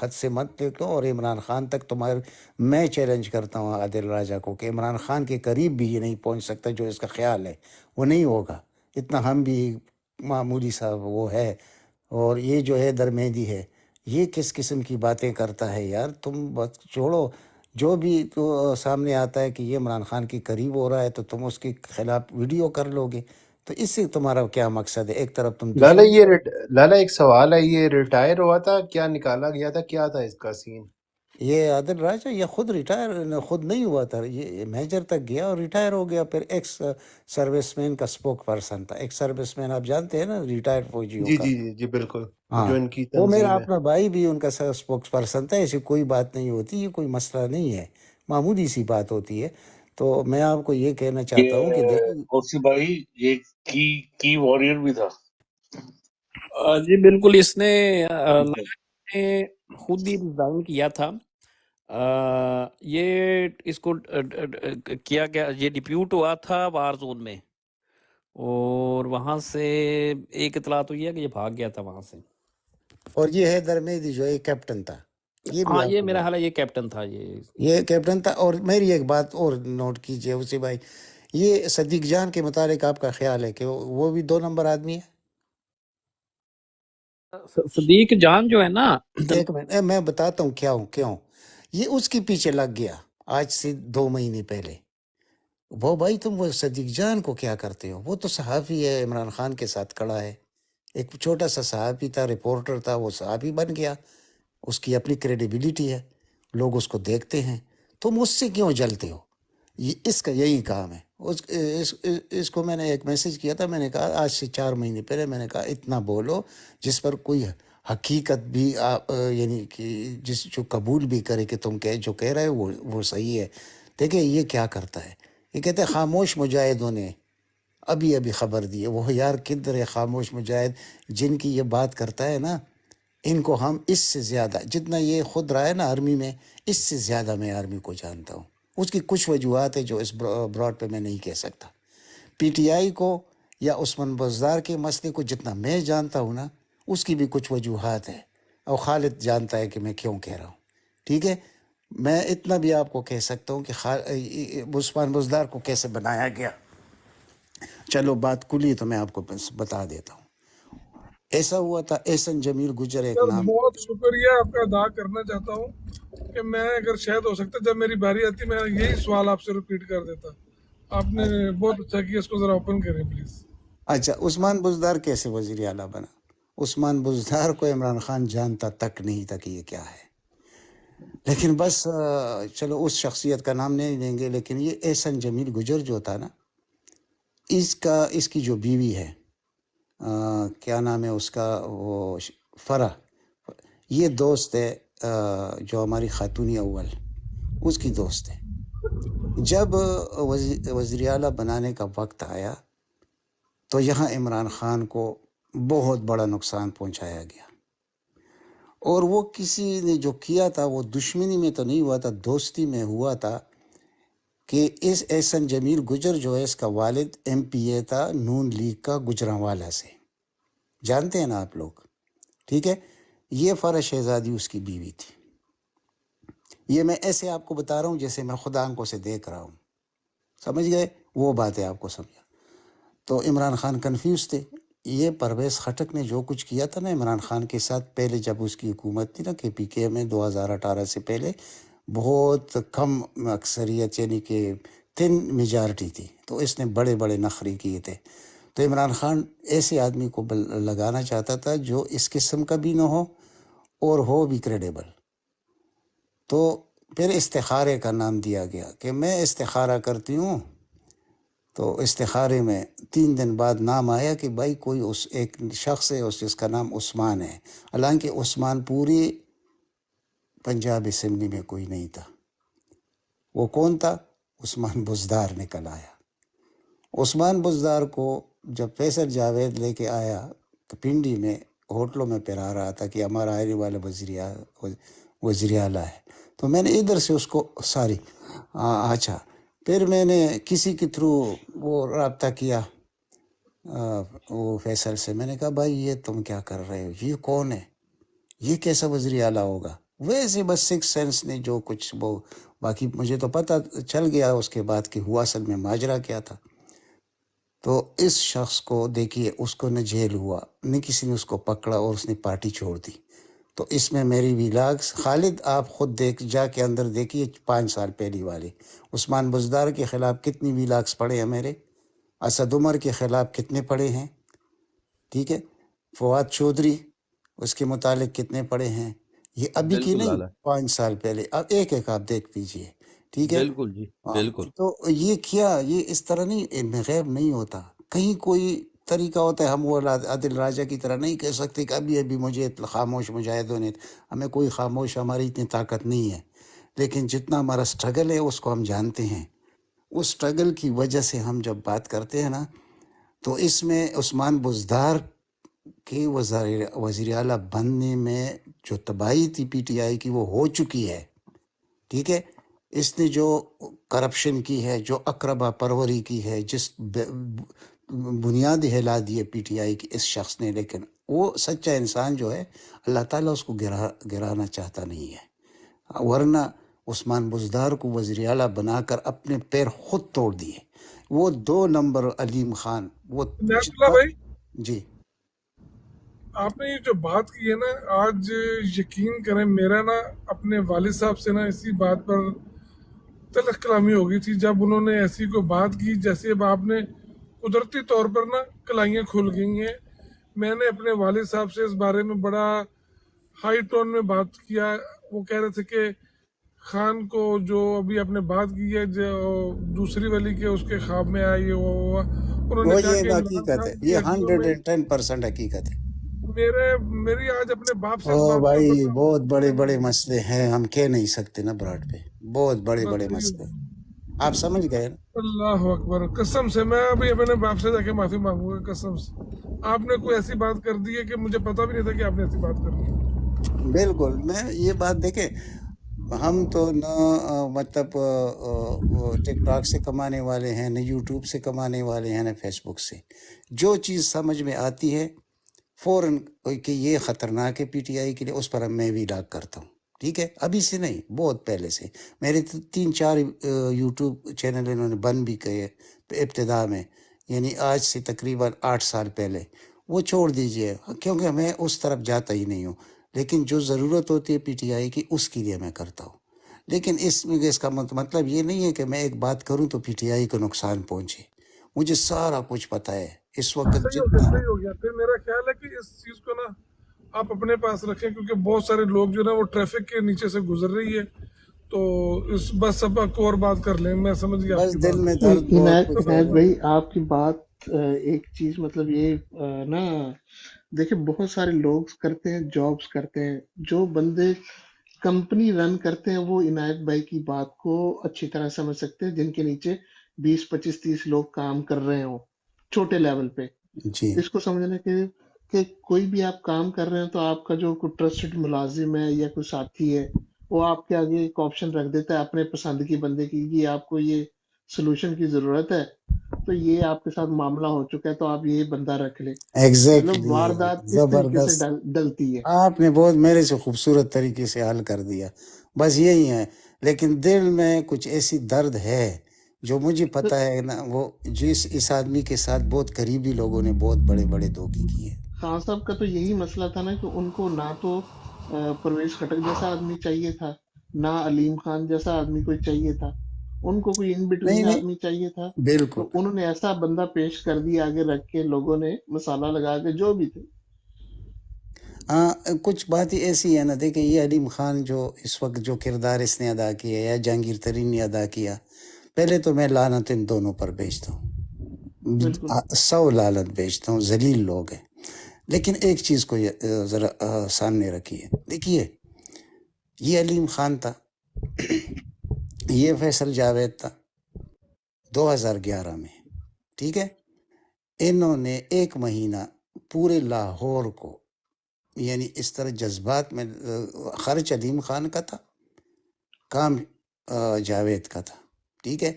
S2: حد سے مت دیکھو. اور عمران خان تک میں چیلنج کرتا ہوں عادل راجہ کو کہ عمران خان کے قریب بھی یہ نہیں پہنچ سکتا جو اس کا خیال ہے، وہ نہیں ہوگا. اتنا ہم بھی معمولی سا وہ ہے، اور یہ جو ہے درمیدی ہے، یہ کس قسم کی باتیں کرتا ہے یار. تم بس چھوڑو، جو بھی تو سامنے آتا ہے کہ یہ عمران خان کے قریب ہو رہا ہے تو تم اس کے خلاف ویڈیو کر لو گے. تو اس سے تمہارا کیا مقصد ہے؟ ایک طرف تم
S1: لالا
S2: دشمن.
S1: لالا ایک سوال ہے، یہ ریٹائر ہوا تھا کیا نکالا گیا تھا، کیا تھا اس کا سین؟
S2: یہ عادل راجہ یہ خود خود نہیں ہوا تھا، یہ میجر تک گیا اور ریٹائر ہو گیا. پھر ایکس سروس مین کا اسپوک پرسن تھا. ایکس سروس مین آپ جانتے ہیں نا، ریٹائرڈ فوجیوں
S1: جی
S2: کا.
S1: جی جی جی بالکل،
S2: ہاں،
S1: جو ان کی
S2: وہ میرا
S1: تنظیم ہے.
S2: اپنا بھائی بھی ان کا اسپوکس پرسن تھا. ایسی کوئی بات نہیں ہوتی، یہ کوئی مسئلہ نہیں ہے، معمولی سی بات ہوتی ہے. تو میں آپ کو یہ کہنا چاہتا ہوں کہ
S4: یہ
S2: دیکھیں،
S4: اوسی بھائی یہ کی وارrior بھی تھا.
S7: جی بالکل، اس نے نے خود ہی ڈیزائن کیا تھا. یہ اس کو کیا گیا، یہ ڈپیوٹ ہوا تھا وار زون میں، اور وہاں سے ایک اطلاع تو یہ ہے کہ یہ بھاگ گیا تھا وہاں سے.
S2: اور یہ ہے درمیدی جو ایک کیپٹن تھا، یہ بھی
S7: ہاں،
S2: آپ
S7: یہ
S2: کو
S7: میرا
S2: بات،
S7: خیال ہے یہ کیپٹن تھا
S2: یہ کیپٹن تھا. اور میری ایک بات اور نوٹ کیجئے اسی بھائی، یہ صدیق جان کے متعلق آپ کا خیال ہے کہ وہ بھی 2 نمبر آدمی ہے؟
S7: صدیق جان جو ہے نا،
S2: ایک منٹ، میں بتاتا ہوں کیوں یہ اس کے پیچھے لگ گیا. آج سے 2 مہینے پہلے وہ بھائی، تم وہ صدیق جان کو کیا کرتے ہو؟ وہ تو صحافی ہے، عمران خان کے ساتھ کھڑا ہے. ایک چھوٹا سا صحافی تھا، رپورٹر تھا، وہ صحافی بن گیا. اس کی اپنی کریڈیبلٹی ہے، لوگ اس کو دیکھتے ہیں. تم اس سے کیوں جلتے ہو؟ اس کا یہی کام ہے. اس کو میں نے ایک میسج کیا تھا، میں نے کہا آج سے 4 مہینے پہلے، میں نے کہا اتنا بولو جس پر کوئی حقیقت بھی یعنی کہ جو قبول بھی کرے کہ تم جو کہہ رہے ہو وہ صحیح ہے. دیکھیں یہ کیا کرتا ہے، یہ کہتے ہیں خاموش مجاہدوں نے ابھی خبر دی ہے. وہ یار کدھر ہے خاموش مجاہد جن کی یہ بات کرتا ہے نا؟ ان کو ہم اس سے زیادہ، جتنا یہ خود رہا ہے نا آرمی میں، اس سے زیادہ میں آرمی کو جانتا ہوں. اس کی کچھ وجوہات ہیں جو اس براڈ پہ میں نہیں کہہ سکتا. پی ٹی آئی کو یا عثمان بزدار کے مسئلے کو جتنا میں جانتا ہوں نا، اس کی بھی کچھ وجوہات ہیں، اور خالد جانتا ہے کہ میں کیوں کہہ رہا ہوں. ٹھیک ہے، میں اتنا بھی آپ کو کہہ سکتا ہوں کہ عثمان بزدار کو کیسے بنایا گیا. چلو بات کلی تو میں آپ کو بتا دیتا ہوں. ایسا ہوا تھا، احسن جمیل گجر ایک
S8: سر
S2: نام.
S8: بہت شکریہ آپ کا ادا کرنا چاہتا ہوں کہ میں اگر شاید ہو سکتا جب میری باری آتی میں یہی سوال آپ سے ریپیٹ کر دیتا. آپ نے بہت اچھا کیا، اس کو ذرا اوپن کریں پلیز.
S2: اچھا، عثمان بزدار کیسے وزیر اعلیٰ بنا؟ عثمان بزدار کو عمران خان جانتا تک نہیں تھا کہ یہ کیا ہے. لیکن بس چلو اس شخصیت کا نام نہیں لیں گے، لیکن یہ احسن جمیل گجر جو تھا نا، اس کی جو بیوی ہے، کیا نام ہے اس کا، وہ فرح، یہ دوست ہے جو ہماری خاتون اول، اس کی دوست ہے. جب وزیر اعلیٰ بنانے کا وقت آیا تو یہاں عمران خان کو بہت بڑا نقصان پہنچایا گیا. اور وہ کسی نے جو کیا تھا وہ دشمنی میں تو نہیں ہوا تھا، دوستی میں ہوا تھا. کہ اس احسن جمیل گجر جو ہے، اس کا والد ایم پی اے تھا نون لیگ کا گجرانوالہ سے، جانتے ہیں نا آپ لوگ. ٹھیک ہے، یہ فرح شہزادی اس کی بیوی تھی. یہ میں ایسے آپ کو بتا رہا ہوں جیسے میں خود آنکھوں سے دیکھ رہا ہوں، سمجھ گئے؟ وہ باتیں آپ کو سمجھا. تو عمران خان کنفیوز تھے. یہ پرویز خٹک نے جو کچھ کیا تھا نا عمران خان کے ساتھ پہلے جب اس کی حکومت تھی نا کے پی کے میں 2018 سے پہلے بہت کم اکثریت یعنی کہ تھن میجارٹی تھی، تو اس نے بڑے بڑے نخری کیے تھے. تو عمران خان ایسے آدمی کو لگانا چاہتا تھا جو اس قسم کا بھی نہ ہو اور ہو بھی کریڈیبل. تو پھر استخارے کا نام دیا گیا کہ میں استخارہ کرتی ہوں. تو استخارے میں 3 دن بعد نام آیا کہ بھائی کوئی اس ایک شخص ہے جس کا نام عثمان ہے. حالانکہ عثمان پوری پنجاب اسمبلی میں کوئی نہیں تھا. وہ کون تھا؟ عثمان بزدار نکل آیا. عثمان بزدار کو جب فیصل جاوید لے کے آیا پنڈی میں ہوٹلوں میں پہرا رہا تھا کہ ہمارا آنے والا وزیر اعلیٰ ہے، تو میں نے ادھر سے اس کو اچھا پھر میں نے کسی کے تھرو وہ رابطہ کیا وہ فیصل سے. میں نے کہا بھائی یہ تم کیا کر رہے ہو، یہ کون ہے، یہ کیسا وزیر اعلیٰ ہوگا؟ ویسے بس 6 سینس نے جو کچھ وہ باقی مجھے تو پتہ چل گیا اس کے بعد کہ ہوا اصل میں ماجرا کیا تھا. تو اس شخص کو دیکھیے اس کو نہ جیل ہوا نہ کسی نے اس کو پکڑا اور اس نے پارٹی چھوڑ دی. تو اس میں میری ویلاگس خالد آپ خود جا کے اندر دیکھیے 5 سال پہلی والے عثمان بزدار کے خلاف کتنی ویلاگس پڑے ہیں میرے، اسد عمر کے خلاف کتنے پڑے ہیں، ٹھیک ہے، فواد چودھری اس کے متعلق کتنے پڑے ہیں، یہ ابھی کی
S5: بالکل
S2: نہیں
S5: اعلیٰ،
S2: 5 سال پہلے. اب ایک آپ دیکھ لیجیے، ٹھیک ہے.
S5: بالکل جی بالکل.
S2: تو یہ کیا یہ اس طرح نہیں، علم غیب نہیں ہوتا، کہیں کوئی طریقہ ہوتا ہے. ہم وہ عادل راجہ کی طرح نہیں کہہ سکتے کہ ابھی مجھے خاموش مجاہدوں نے، ہمیں کوئی خاموش، ہماری اتنی طاقت نہیں ہے. لیکن جتنا ہمارا سٹرگل ہے اس کو ہم جانتے ہیں. اس سٹرگل کی وجہ سے ہم جب بات کرتے ہیں نا تو اس میں عثمان بزدار کے وزیر اعلیٰ بننے میں جو تباہی تھی پی ٹی آئی کی وہ ہو چکی ہے، ٹھیک ہے. اس نے جو کرپشن کی ہے، جو اقربا پروری کی ہے، جس بنیاد ہلا دی ہے پی ٹی آئی کی اس شخص نے، لیکن وہ سچا انسان جو ہے اللہ تعالیٰ اس کو گرانا چاہتا نہیں ہے. ورنہ عثمان بزدار کو وزیر اعلیٰ بنا کر اپنے پیر خود توڑ دیے. وہ 2 نمبر علیم خان وہ
S8: عنایت اللہ بھائی،
S2: جی
S8: آپ نے یہ جو بات کی ہے نا، آج یقین کریں میرا نا اپنے والد صاحب سے نا اسی بات پر تلخ کلامی ہو گئی تھی جب انہوں نے ایسی کوئی بات کی جیسے اب آپ نے قدرتی طور پر نا کلائیاں کھل گئی ہیں. میں نے اپنے والد صاحب سے اس بارے میں بڑا ہائی ٹون میں بات کیا. وہ کہہ رہے تھے کہ خان کو جو ابھی آپ نے بات کی ہے جو دوسری ولی کے اس کے خواب میں آئی وہ انہوں نے
S2: وہ
S8: کہا
S2: یہ
S8: کہ عمران
S2: حقیقت ہے،
S8: خان کی
S2: یہ
S8: ہڈیوں میں
S2: 110% حقیقت ہے.
S8: میری آج اپنے باپ سے اس
S2: او
S8: بات پر
S2: بھائی
S8: بڑا
S2: بہت بڑے بڑے مسئلے ہیں، ہم کہہ نہیں سکتے نا براڈ پہ، بہت بڑے بڑے
S8: بس
S2: مسئلے، آپ سمجھ گئے نا.
S8: اللہ اکبر، قسم سے میں ابھی اپنے باپ سے جا کے معافی مانگوں گا. قسم سے آپ نے کوئی ایسی بات کر دی ہے کہ مجھے پتا بھی نہیں تھا کہ آپ نے ایسی بات کر دی.
S2: بالکل. میں یہ بات دیکھیں، ہم تو نہ مطلب ٹک ٹاک سے کمانے والے ہیں، نہ یوٹیوب سے کمانے والے ہیں، نہ فیس بک سے. جو چیز سمجھ میں آتی ہے فوراً کہ یہ خطرناک ہے پی ٹی آئی کے لیے، اس پر میں بھی لاگ کرتا ہوں، ٹھیک ہے. ابھی سے نہیں، بہت پہلے سے. میرے 3-4 یوٹیوب چینل انہوں نے بند بھی کیے ابتدا میں، یعنی آج سے تقریباً 8 سال پہلے. وہ چھوڑ دیجئے کیونکہ میں اس طرف جاتا ہی نہیں ہوں. لیکن جو ضرورت ہوتی ہے پی ٹی آئی کی اس کے لیے میں کرتا ہوں. لیکن اس کا مطلب یہ نہیں ہے کہ میں ایک بات کروں تو پی ٹی آئی کو نقصان پہنچے. مجھے سارا کچھ پتہ ہے اس وقت
S8: صحیح ہو گیا،
S2: جتنا.
S8: صحیح ہو گیا. پھر میرا خیال ہے کہ اس چیز کو نا آپ اپنے پاس رکھیں کیونکہ بہت سارے لوگ جو نا وہ ٹریفک کے نیچے سے گزر رہی ہے. تو اس بس اب کو اور بات کر لیں، میں سمجھ گیا آپ
S2: بس
S8: کی
S2: دل
S8: بات.
S2: میں درد بہت کچھ
S3: عنایت
S2: ہے.
S3: بھائی آپ کی بات ایک چیز مطلب یہ نا دیکھیں بہت سارے لوگ کرتے ہیں، جابس کرتے ہیں، جو بندے کمپنی رن کرتے ہیں وہ عنایت بھائی کی بات کو اچھی طرح سمجھ سکتے ہیں، جن کے نیچے 20-25-30 لوگ کام کر رہے ہوں چھوٹے لیول پہ.
S2: جی
S3: اس کو سمجھنا کہ کوئی بھی آپ کام کر رہے ہیں تو آپ کا جو کوئی ٹرسٹڈ ملازم ہے یا کوئی ساتھی ہے وہ آپ کے آگے ایک آپشن رکھ دیتا ہے اپنے پسند کی بندے کی، یہ آپ کو یہ سلوشن کی ضرورت ہے تو یہ آپ کے ساتھ معاملہ ہو چکا ہے تو آپ یہ بندہ رکھ لیں. مطلب
S2: ایگزیکٹلی،
S3: واردات اس طریقے سے
S2: زبردست.
S3: ڈلتی ہے.
S2: آپ نے بہت میرے سے خوبصورت طریقے سے حل کر دیا. بس یہی ہے، لیکن دل میں کچھ ایسی درد ہے جو مجھے پتہ ہے نا، وہ اس آدمی کے ساتھ بہت قریبی لوگوں نے بہت بڑے بڑے دھوکے کیے.
S3: خان صاحب کا تو یہی مسئلہ تھا نا کہ ان کو نہ تو پرویز خٹک جیسا آدمی چاہیے تھا، نہ علیم خان جیسا آدمی کوئی چاہیے تھا، ان کو کوئی ان بٹوین
S2: نہیں
S3: آدمی چاہیے تھا.
S2: بالکل.
S3: تو انہوں نے ایسا بندہ پیش کر دیا آگے رکھ کے، لوگوں نے مسالہ لگا کے جو بھی تھے.
S2: کچھ باتیں ایسی ہیں نا، دیکھیں یہ علیم خان جو اس وقت جو کردار اس نے ادا کیا یا جہانگیر ترین نے ادا کیا، پہلے تو میں لعنت ان دونوں پر بھیجتا ہوں،
S3: بالکل
S2: 100 لعنت بھیجتا ہوں، ذلیل لوگ ہیں. لیکن ایک چیز کو ذرا سامنے رکھیے. دیکھیے یہ علیم خان تھا، یہ فیصل جاوید تھا 2011 میں، ٹھیک ہے. انہوں نے 1 مہینہ پورے لاہور کو، یعنی اس طرح جذبات میں، خرچ علیم خان کا تھا، کام جاوید کا تھا، ٹھیک ہے.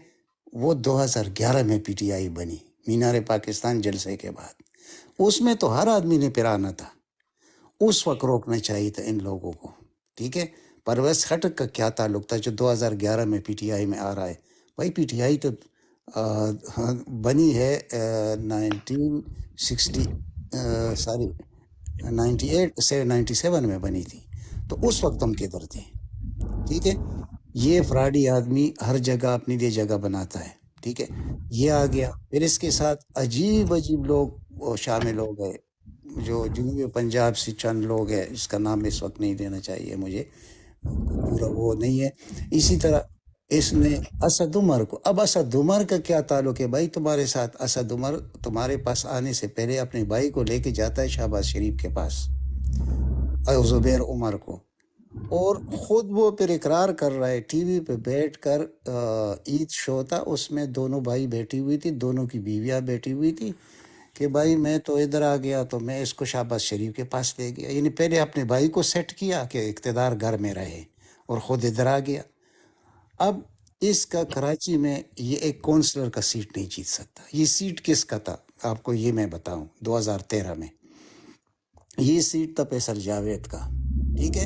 S2: وہ 2011 میں پی ٹی آئی بنی مینار پاکستان جلسے کے بعد. اس میں تو ہر آدمی نے پرانا تھا، اس وقت روکنا چاہیے تھا ان لوگوں کو، ٹھیک ہے. پرویز خٹک کا کیا تعلق تھا جو 2011 میں پی ٹی آئی میں آ رہا ہے؟ بھائی پی ٹی آئی تو بنی ہے 97 میں بنی تھی. تو اس وقت ہم کدھر تھے؟ ٹھیک ہے. یہ فراڈی آدمی ہر جگہ اپنی لیے جگہ بناتا ہے، ٹھیک ہے. یہ آ گیا، پھر اس کے ساتھ عجیب عجیب لوگ شامل ہو گئے، جو جنوبی پنجاب سے چند لوگ ہیں، اس کا نام اس وقت نہیں لینا چاہیے مجھے، پورا وہ نہیں ہے. اسی طرح اس نے اسد عمر کو، اب اسد عمر کا کیا تعلق ہے بھائی تمہارے ساتھ؟ اسد عمر تمہارے پاس آنے سے پہلے اپنے بھائی کو لے کے جاتا ہے شہباز شریف کے پاس، زبیر عمر کو، اور خود وہ پھر اقرار کر رہا ہے ٹی وی پہ بیٹھ کر. عید شو تھا، اس میں دونوں بھائی بیٹھی ہوئی تھی، دونوں کی بیویاں بیٹھی ہوئی تھی کہ بھائی میں تو ادھر آ گیا تو میں اس کو شہباز شریف کے پاس لے گیا. یعنی پہلے اپنے بھائی کو سیٹ کیا کہ اقتدار گھر میں رہے، اور خود ادھر آ گیا. اب اس کا کراچی میں یہ ایک کونسلر کا سیٹ نہیں جیت سکتا. یہ سیٹ کس کا تھا آپ کو یہ میں بتاؤں. 2013 میں یہ سیٹ تھا فیصل جاوید کا، ٹھیک ہے.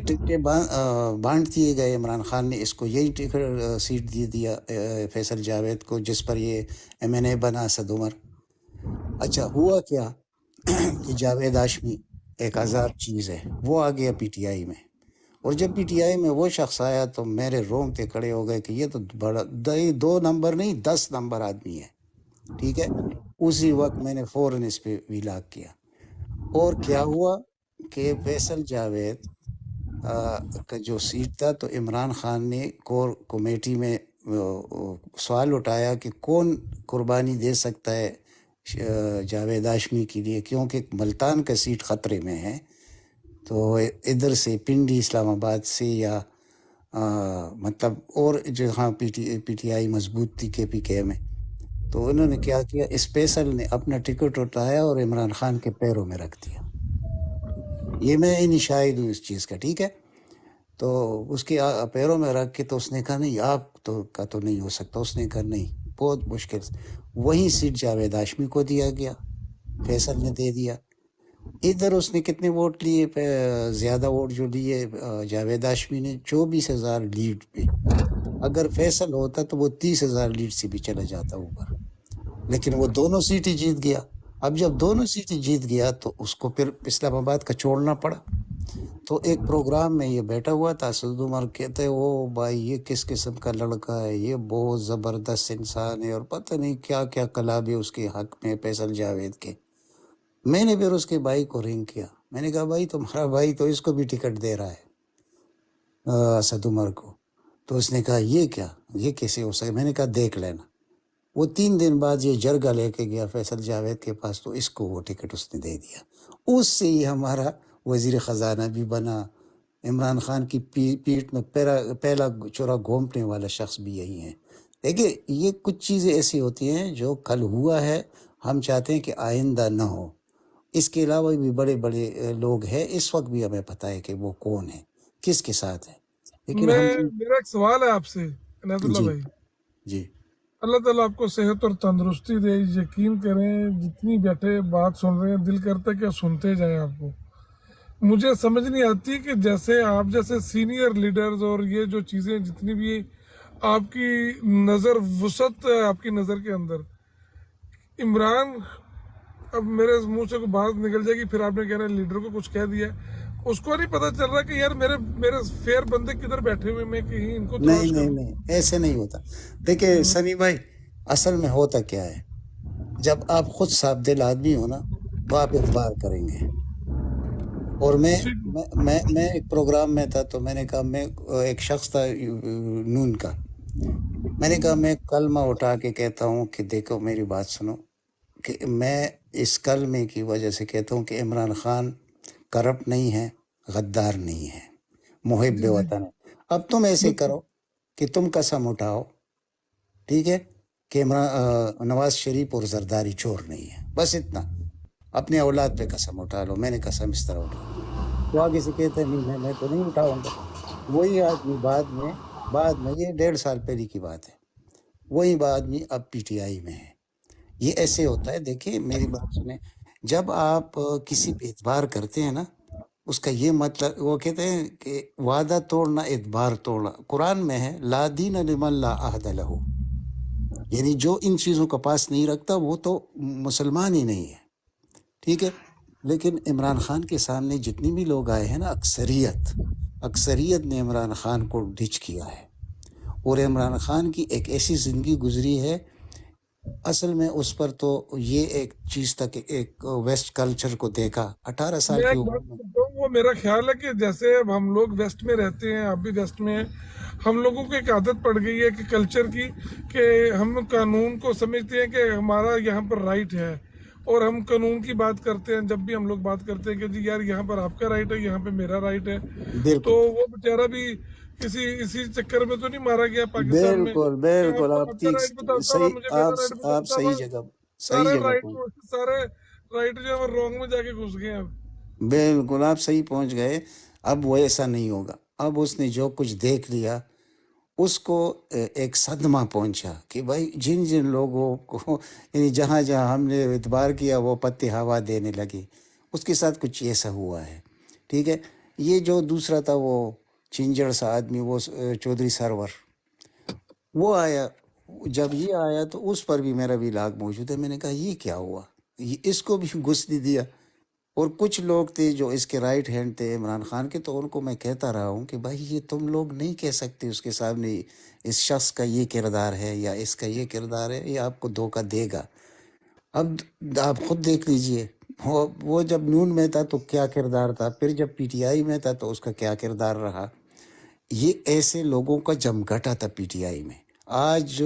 S2: ٹکٹیں بانٹ دیے گئے، عمران خان نے اس کو یہی ٹکٹ سیٹ دے دیا فیصل جاوید کو، جس پر یہ ایم این اے بنا اسد عمر. اچھا ہوا کیا کہ جاوید ہاشمی ایک عذاب چیز ہے، وہ آ گیا پی ٹی آئی میں. اور جب پی ٹی آئی میں وہ شخص آیا تو میرے رونگٹے کھڑے ہو گئے کہ یہ تو بڑا 2 نمبر نہیں 10 نمبر آدمی ہے، ٹھیک ہے. اسی وقت میں نے فوراً اس پہ ویلاگ کیا. اور کیا ہوا کہ فیصل جاوید کا جو سیٹ تھا تو عمران خان نے کور کمیٹی میں سوال اٹھایا کہ کون قربانی دے سکتا ہے جاوید ہاشمی کے لیے، کیونکہ ملتان کا سیٹ خطرے میں ہے. تو ادھر سے پنڈی اسلام آباد سے یا مطلب اور جہاں پی ٹی آئی مضبوط تھی کے پی کے میں، تو انہوں نے کیا کیا، اس فیصل نے اپنا ٹکٹ اٹھایا اور عمران خان کے پیروں میں رکھ دیا. یہ میں انہیں شاہد ہوں اس چیز کا، ٹھیک ہے. تو اس کے پیروں میں رکھ کے تو اس نے کہا نہیں آپ تو کا تو نہیں ہو سکتا. اس نے کہا نہیں، بہت مشکل سے وہی سیٹ جاوید ہاشمی کو دیا گیا، فیصل نے دے دیا. ادھر اس نے کتنے ووٹ لیے، زیادہ ووٹ جو لیے جاوید ہاشمی نے 24,000 لیڈ پہ. اگر فیصل ہوتا تو وہ 30,000 لیڈ سے بھی چلا جاتا اوپر، لیکن وہ دونوں سیٹیں جیت گیا. اب جب دونوں سیٹیں جیت گیا تو اس کو پھر اسلام آباد کا چھوڑنا پڑا. تو ایک پروگرام میں یہ بیٹھا ہوا تھا، اسد عمر کہتے ہیں او بھائی یہ کس قسم کا لڑکا ہے، یہ بہت زبردست انسان ہے، اور پتہ نہیں کیا کیا کلام ہے اس کے حق میں فیصل جاوید کے. میں نے پھر اس کے بھائی کو رنگ کیا، میں نے کہا بھائی تمہارا بھائی تو اس کو بھی ٹکٹ دے رہا ہے اسد عمر کو. تو اس نے کہا یہ کیا، یہ کیسے ہو سکے؟ میں نے کہا دیکھ لینا. وہ 3 دن بعد یہ جرگہ لے کے گیا فیصل جاوید کے پاس، تو اس کو وہ ٹکٹ اس نے دے دیا. اس سے ہی ہمارا وزیر خزانہ بھی بنا. عمران خان کی پیٹھ میں پہلا چورا گھونپنے والا شخص بھی یہی ہے. دیکھیے یہ کچھ چیزیں ایسی ہوتی ہیں جو کل ہوا ہے، ہم چاہتے ہیں کہ آئندہ نہ ہو. اس کے علاوہ بھی بڑے بڑے لوگ ہیں، اس وقت بھی ہمیں پتہ ہے کہ وہ کون ہے، کس کے ساتھ ہے. لیکن
S8: میرا ایک سوال ہے آپ سے عنایت اللہ بھائی.
S2: جی
S8: اللہ تعالیٰ آپ کو صحت اور تندرستی دے. یقین کریں جتنی بیٹھے بات سن رہے ہیں دل کرتا ہے کہ سنتے جائیں. آپ کو مجھے سمجھ نہیں آتی کہ جیسے آپ جیسے سینئر لیڈرز اور یہ جو چیزیں جتنی بھی آپ کی نظر وسعت ہے آپ کی نظر کے اندر عمران، اب میرے منہ سے کوئی بات نکل جائے گی پھر آپ نے کہنا ہے لیڈر کو کچھ کہہ دیا، اس کو نہیں پتا چل رہا کہ یار میرے فیئر بندے کدھر بیٹھے ہوئے، میں کہیں ان کو
S2: نہیں
S8: تلاش
S2: نہیں
S8: کروں۔
S2: نہیں، ایسے نہیں ہوتا. دیکھیں سمی بھائی، اصل میں ہوتا کیا ہے، جب آپ خود صاف دل آدمی ہو نا تو آپ اعتبار کریں گے. اور میں ایک پروگرام میں تھا تو میں نے کہا، میں ایک شخص تھا نون کا، میں نے کہا میں کلمہ اٹھا کے کہتا ہوں کہ دیکھو میری بات سنو، کہ میں اس کلمے کی وجہ سے کہتا ہوں کہ عمران خان کرپٹ نہیں ہے، غدار نہیں ہے، محب وطن ہے. اب تم ایسے کرو کہ تم قسم اٹھاؤ، ٹھیک ہے، کہ نواز شریف اور زرداری چور نہیں ہے، بس اتنا. اپنے اولاد پہ قسم اٹھا لو، میں نے قسم اس طرح اٹھائی. تو آگے سے کہتے ہیں نہیں میں تو نہیں اٹھاؤں گا. وہی آدمی بعد میں یہ 1.5 سال پہلے کی بات ہے، وہی آدمی اب پی ٹی آئی میں ہے. یہ ایسے ہوتا ہے. دیکھیں میری بات سنیں، جب آپ کسی پہ اعتبار کرتے ہیں نا، اس کا یہ مطلب، وہ کہتے ہیں کہ وعدہ توڑنا اعتبار توڑنا، قرآن میں ہے لا دین لمن لا عہد لہ، یعنی جو ان چیزوں کا پاس نہیں رکھتا وہ تو مسلمان ہی نہیں ہے، ٹھیک ہے. لیکن عمران خان کے سامنے جتنی بھی لوگ آئے ہیں نا، اکثریت نے عمران خان کو ڈچ کیا ہے. اور عمران خان کی ایک ایسی زندگی گزری ہے، اصل میں اس پر تو یہ ایک چیز تھا کہ ایک ویسٹ کلچر کو دیکھا 18 سال
S8: میں
S2: کی
S8: ایک بات
S2: عمر میں.
S8: کرتا ہوں، وہ میرا خیال ہے کہ جیسے اب ہم لوگ ویسٹ میں رہتے ہیں، آپ بھی ویسٹ میں ہیں، ہم لوگوں کو ایک عادت پڑ گئی ہے کہ کلچر کی، کہ ہم قانون کو سمجھتے ہیں کہ ہمارا یہاں پر رائٹ ہے، اور ہم قانون کی بات کرتے ہیں. جب بھی ہم لوگ بات کرتے ہیں کہ جی یار یہاں پر آپ کا رائٹ ہے، یہاں پہ میرا رائٹ ہے، تو
S2: بالکل
S8: وہ بیچارہ بھی اسی چکر میں تو نہیں مارا گیا پاکستان میں
S2: بالکل
S8: کہ
S2: بالکل،
S8: آپ کا رائٹ بتاتا ہوا،
S2: صحیح،
S8: مجھے میرا رائٹ
S2: آپ
S8: بتاتا ہوا،
S2: صحیح جگہ
S8: سارے رائٹ جو ہے وہ رونگ میں جا کے گھس گئے ہیں اب.
S2: بالکل آپ صحیح پہنچ گئے. اب وہ ایسا نہیں ہوگا. اب اس نے جو کچھ دیکھ لیا، اس کو ایک صدمہ پہنچا کہ بھائی جن لوگوں کو، یعنی جہاں ہم نے اعتبار کیا وہ پتے ہوا دینے لگے. اس کے ساتھ کچھ ایسا ہوا ہے، ٹھیک ہے. یہ جو دوسرا تھا وہ چنجڑ سا آدمی، وہ چودھری سرور، وہ آیا. جب یہ آیا تو اس پر بھی میرا بھی لاگ موجود ہے. میں نے کہا یہ کیا ہوا، اس کو بھی گھسنے دیا. اور کچھ لوگ تھے جو اس کے رائٹ ہینڈ تھے عمران خان کے، تو ان کو میں کہتا رہا ہوں کہ بھائی یہ تم لوگ نہیں کہہ سکتے اس کے سامنے اس شخص کا یہ کردار ہے یا اس کا یہ کردار ہے، یہ آپ کو دھوکہ دے گا. اب آپ خود دیکھ لیجئے، وہ جب نون میں تھا تو کیا کردار تھا، پھر جب پی ٹی آئی میں تھا تو اس کا کیا کردار رہا. یہ ایسے لوگوں کا جمگھٹا تھا پی ٹی آئی میں. آج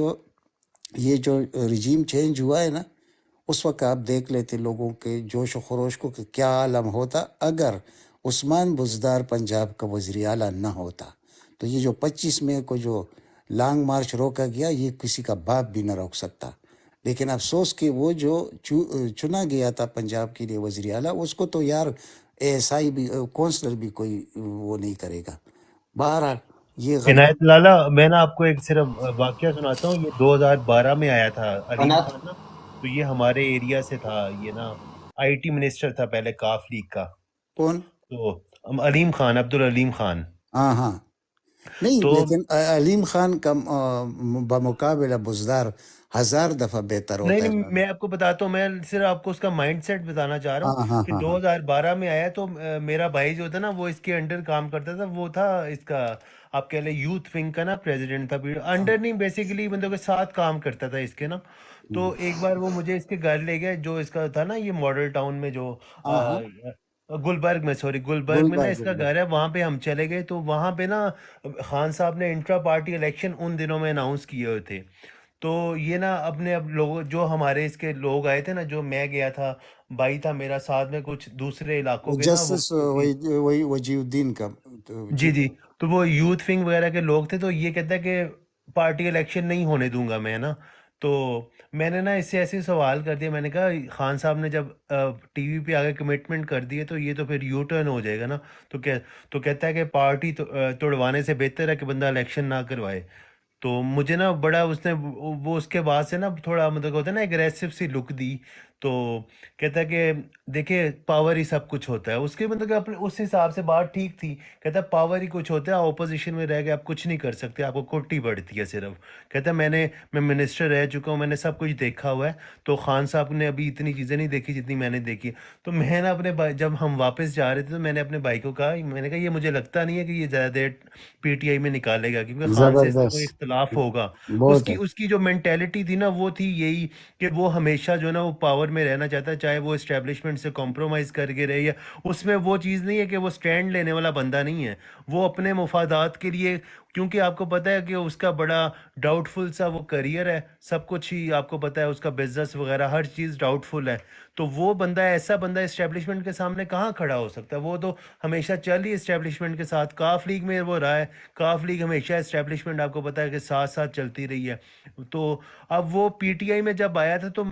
S2: یہ جو رجیم چینج ہوا ہے نا، اس وقت آپ دیکھ لیتے لوگوں کے جوش و خروش کو کہ کیا عالم ہوتا اگر عثمان بزدار پنجاب کا وزیر اعلیٰ نہ ہوتا. تو یہ جو 25 مئی کو جو لانگ مارچ روکا گیا، یہ کسی کا باپ بھی نہ روک سکتا. لیکن افسوس کہ وہ جو چنا گیا تھا پنجاب کے لیے وزیر اعلیٰ، اس کو تو یار ایس آئی بھی، کونسلر بھی کوئی وہ نہیں کرے گا. بہرحال یہ غلط.
S9: عنایت لالا، میں نا آپ کو ایک صرف واقعہ سناتا ہوں. یہ 2012 میں آیا تھا علیم
S10: عنایت،
S9: خان نا، تو یہ ہمارے ایریا سے تھا. یہ نا آئی ٹی منسٹر تھا پہلے کاف لیگ کا.
S2: کون؟
S9: تو علیم خان، عبدالعلیم خان.
S2: ہاں نہیں،
S9: تو
S2: لیکن علیم خان کا بمقابلہ بزدار 1000 دفعہ بہتر
S9: نہیں
S2: ہوتا ہے.
S9: میں آپ کو بتاتا ہوں، میں صرف آپ کو اس کا مائنڈ سیٹ بتانا چاہ رہا ہوں کہ 2012 میں آیا تو میرا بھائی جو تھا نا وہ اس کے انڈر کام کرتا تھا. وہ تھا اس کا آپ کہہ لیں یوتھ ونگ کا نا پریزیڈنٹ تھا. انڈر نہیں، بیسیکلی مطلب کہ ساتھ کام کرتا تھا اس کے نا. تو ایک بار وہ مجھے اس کے گھر لے گیا، جو اس کا تھا نا یہ ماڈل ٹاؤن میں، جو گلبرگ میں، گلبرگ میں نا اس کا گھر ہے. وہاں پہ ہم چلے گئے تو وہاں پہ نا خان صاحب نے انٹرا پارٹی الیکشن ان دنوں میں اناؤنس کیے ہوئے تھے. تو یہ نا اپنے اب لوگ جو ہمارے اس کے لوگ آئے تھے نا، جو میں گیا تھا، بھائی تھا میرا ساتھ میں، کچھ دوسرے علاقوں کے نا وہ
S2: جسٹس وہی وجیہ الدین کا.
S9: جی تو وہ یوتھ ونگ وغیرہ کے لوگ تھے. تو یہ کہتا ہے کہ پارٹی الیکشن نہیں ہونے دوں گا میں نا. تو میں نے نا اس سے ایسے سوال کر دیا، میں نے کہا خان صاحب نے جب ٹی وی پہ آگے کمٹمنٹ کر دی ہے تو یہ تو پھر یو ٹرن ہو جائے گا نا. تو کہتا ہے کہ پارٹی توڑوانے سے بہتر ہے کہ بندہ الیکشن نہ کروائے. تو مجھے نا بڑا اس نے وہ اس کے بعد سے نا تھوڑا مطلب ہوتا ہے نا اگریسو سی لک دی. تو کہتا ہے کہ دیکھیں پاور ہی سب کچھ ہوتا ہے، اس کے مطلب کہ اپنے اس حساب سے بات ٹھیک تھی، کہتا ہے پاور ہی کچھ ہوتا ہے، اپوزیشن میں رہ کے آپ کچھ نہیں کر سکتے، آپ کو کٹی پڑتی ہے صرف۔ کہتا ہے میں منسٹر رہ چکا ہوں، میں نے سب کچھ دیکھا ہوا ہے، تو خان صاحب نے ابھی اتنی چیزیں نہیں دیکھی جتنی میں نے دیکھی۔ تو میں نا اپنے بھائی، جب ہم واپس جا رہے تھے تو میں نے اپنے بھائی کو کہا، میں نے کہا یہ مجھے لگتا نہیں ہے کہ یہ زیادہ دیر پی ٹی آئی میں نکالے گا، کیونکہ خان سے اس کا کوئی
S2: زبردست،
S9: اختلاف ہوگا۔
S2: بہت ہے۔
S9: اس کی جو مینٹیلٹی تھی نا وہ تھی یہی کہ وہ ہمیشہ جو ہے نا وہ پاور میں رہنا چاہتا ہے، چاہے وہ اسٹیبلشمنٹ سے کمپرومائز کر کے رہے، یا اس میں وہ چیز نہیں ہے کہ وہ سٹینڈ لینے والا بندہ نہیں ہے، وہ اپنے مفادات کے لیے، کیونکہ آپ کو پتہ ہے کہ اس کا بڑا ڈاؤٹ فل سا وہ کریئر ہے، سب کچھ ہی آپ کو پتہ ہے، اس کا بزنس وغیرہ ہر چیز ڈاؤٹ فل ہے، تو وہ بندہ، ایسا بندہ اسٹیبلشمنٹ کے سامنے کہاں کھڑا ہو سکتا ہے؟ وہ تو ہمیشہ چل ہی اسٹیبلشمنٹ کے ساتھ، کاف لیگ میں وہ رہا ہے، کاف لیگ ہمیشہ اسٹیبلشمنٹ آپ کو پتہ ہے کہ ساتھ ساتھ چلتی رہی ہے۔ تو اب وہ پی ٹی آئی میں جب آیا تھا تو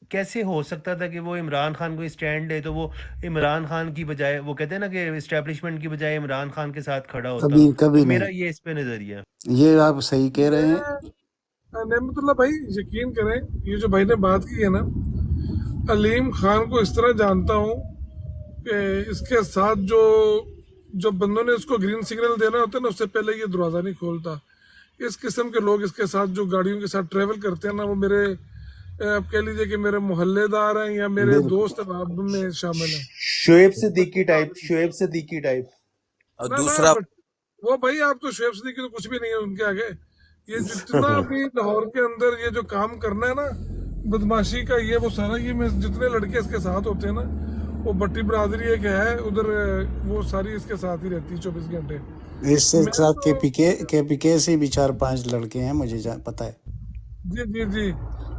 S9: کیسے ہو سکتا تھا کہ وہ عمران خان کو اسٹینڈ لے؟ تو وہ عمران خان کی بجائے، وہ کہتے ہیں نا کہ اسٹیبلشمنٹ کی بجائے عمران خان کے ساتھ کھڑا ہوتا۔
S2: کبھی
S9: تو
S2: کبھی
S9: میرا
S2: نہیں،
S9: یہ اس پہ نظریہ ہے۔
S2: یہ آپ صحیح کہہ رہے ہیں۔
S8: میں نعمت اللہ بھائی یقین کریں، یہ جو بھائی نے بات کی ہے نا، علیم خان کو اس طرح جانتا ہوں کہ اس کے ساتھ جو بندوں نے اس کو گرین سگنل دینا ہوتا ہے نا، اس سے پہلے یہ دروازہ نہیں کھولتا۔ اس قسم کے لوگ اس کے ساتھ جو گاڑیوں کے ساتھ ٹریول کرتے ہیں نا، وہ میرے آپ کہہ لیجئے کہ میرے محلے دار ہیں یا میرے
S2: بالکل،
S8: دوست احباب میں شامل ہیں۔
S1: Shoaib Siddiqui type, Shoaib Siddiqui type.
S5: اور
S8: نہ
S5: دوسرا
S8: بٹ وہ بھائی آپ تو شعیب صدیقی تو کچھ بھی نہیں ہے ان کے آگے۔ یہ جتنا بھی لاہور کے اندر یہ جو کام کرنا ہے نا بدماشی کا، یہ وہ سارا، یہ میں جتنے لڑکے اس کے ساتھ ہوتے ہیں نا، وہ بٹی برادری ایک ہے ادھر، وہ ساری اس کے ساتھ ہی رہتی ہے 24 گھنٹے۔
S2: اس سے
S8: میں
S2: ساتھ
S8: تو
S2: کے پی کے سے بھی 4-5 لڑکے ہیں، مجھے پتہ ہے۔
S8: جی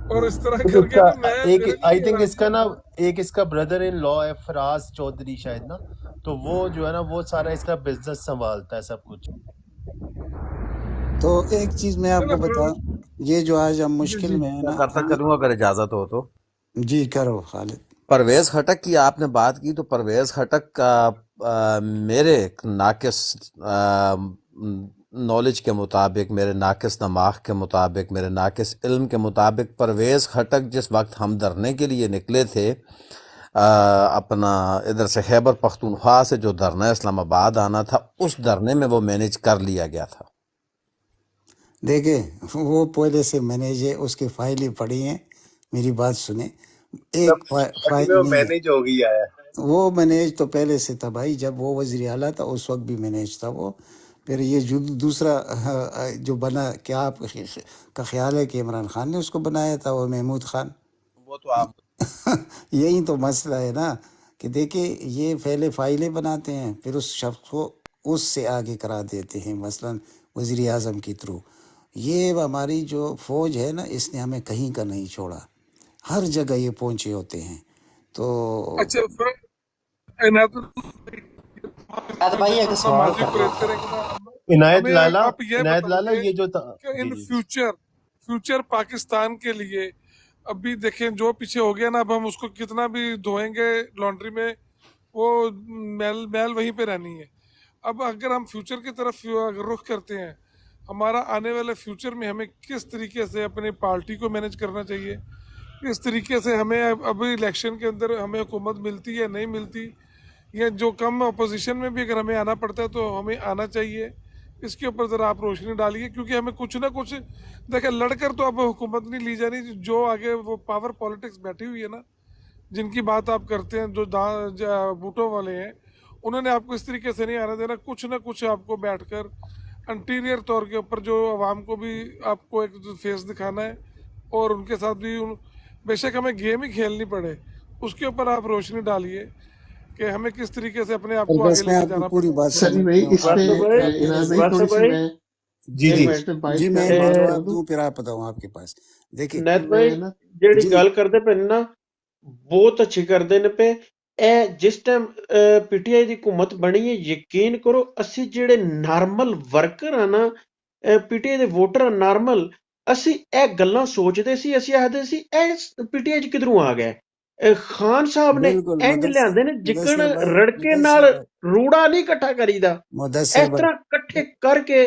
S8: اور اس طرح
S1: خود
S8: کر
S1: اس
S8: کے
S1: کا
S8: نا میں
S1: ایک،
S8: میرے
S1: آئی
S8: لیے
S1: تھنک اس کا نا ایک اس کا بردر ان لا ہے فراز چودھری شاید نا، تو وہ جو ہے نا وہ سارا اس کا بزنس سنبھالتا ہے سب کچھ۔
S2: تو ایک چیز میں آپ کو بتاؤں، یہ جو آج ہم مشکل میں ہے
S5: میں
S2: نا،
S5: کرتا چلوں اگر اجازت ہو تو۔
S2: جی کرو خالد۔
S5: پرویز خٹک کی آپ نے بات کی، تو پرویز خٹک کا میرے ناقص نالج کے مطابق، میرے ناقص دماغ کے مطابق، میرے ناقص علم کے مطابق، پرویز خٹک جس وقت ہم دھرنے کے لیے نکلے تھے، اپنا ادھر سے خیبر پختونخوا سے جو دھرنا اسلام آباد آنا تھا، اس دھرنے میں وہ مینیج کر لیا گیا تھا۔
S2: دیکھیں وہ پہلے سے مینیج، اس کی فائلیں پڑھی ہیں، میری بات سنیں۔ ایک
S1: میں
S2: فائل
S1: وہ
S2: نہیں،
S1: مینیج ہو گیا ہے۔
S2: وہ مینیج تو پہلے سے تھا بھائی، جب وہ وزیر اعلیٰ تھا اس وقت بھی مینیج تھا وہ۔ پھر یہ جو دوسرا جو بنا، کیا آپ کا خیال ہے کہ عمران خان نے اس کو بنایا تھا، وہ محمود خان؟
S5: وہ تو آپ
S2: یہی تو مسئلہ ہے نا، کہ دیکھیں یہ پہلے فائلیں بناتے ہیں، پھر اس شخص کو اس سے آگے کرا دیتے ہیں، مثلا وزیر اعظم کی تھرو۔ یہ ہماری جو فوج ہے نا، اس نے ہمیں کہیں کا نہیں چھوڑا، ہر جگہ یہ پہنچے ہوتے ہیں۔ تو
S8: اچھا عنایت
S10: بھائی ایک
S8: اپنا
S10: سوال
S8: ماضی کو
S10: کرنا
S8: لیتے
S10: تھا۔
S8: رہیں گے۔
S1: عنایت
S8: ہمیں
S1: لالا،
S8: آپ یہ
S1: عنایت لالا
S8: بتائیے
S1: یہ جو تھا،
S8: کہ
S1: جی
S8: ان
S1: جی
S8: فیوچر پاکستان کے لیے ابھی دیکھیں جو پیچھے ہو گیا نا، اب ہم اس کو کتنا بھی دھوئیں گے لانڈری میں، وہ میل وہیں پہ رہنی ہے۔ اب اگر ہم فیوچر کی طرف رخ کرتے ہیں، ہمارا آنے والے فیوچر میں ہمیں کس طریقے سے اپنی پارٹی کو مینیج کرنا چاہیے، کس طریقے سے ہمیں ابھی الیکشن کے اندر ہمیں حکومت ملتی ہے نہیں ملتی، یا جو کم اپوزیشن میں بھی اگر ہمیں آنا پڑتا ہے تو ہمیں آنا چاہیے، اس کے اوپر ذرا آپ روشنی ڈالیے، کیونکہ ہمیں کچھ نہ کچھ دیکھیں، لڑ کر تو اب حکومت نہیں لی جانی، جو آگے وہ پاور پالیٹکس بیٹھی ہوئی ہے نا، جن کی بات آپ کرتے ہیں، جو بوٹوں والے ہیں، انہوں نے آپ کو اس طریقے سے نہیں آنا دینا، کچھ نہ کچھ آپ کو بیٹھ کر انٹیریئر طور کے اوپر جو عوام کو بھی آپ کو ایک فیس دکھانا ہے، اور ان کے ساتھ بھی بے شک ہمیں گیم ہی کھیلنی پڑے، اس کے اوپر آپ روشنی ڈالیے کہ ہمیں کس طریقے سے اپنے آپ کو آگے
S2: بس
S8: لے
S2: میں
S8: کے
S2: آپ کی
S8: جانا
S2: پوری
S8: پڑے۔
S2: بات
S3: سلی بھائی
S2: سمجھتا ہوں۔
S3: اس پہ عنایت بھائی تھوڑی سی میں
S1: جی
S3: ایک
S1: جی
S3: منٹ میں
S2: جی میں
S3: بات کر
S2: جواب
S3: دوں۔
S2: دوں، پھر آپ بتاؤں آپ کے پاس۔ دیکھیں
S11: نید بھائی
S3: میں نا
S11: جیڑی
S2: جی،
S11: گل کرتے پے نا بہت اچھی کردے نے پے۔ اے جس ٹائم پی ٹی آئی دی حکومت بنی ہے، یقین کرو اسی جڑے نارمل ورکر ہیں نا، P T I they voter normal, اسی اے گلاں سوچدے سی، اسی آخدے سی اے پی ٹی آئی کدھروں آ گئے۔ خان صاحب نے
S2: بالکل
S11: انج لیاندے نے جکن رڑکے نال
S2: مدثر بھائی
S11: روڑا نہیں کٹھا کریدا،
S2: مدثر
S11: اس
S2: بھائی
S11: طرح کٹھے کر کے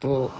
S2: تو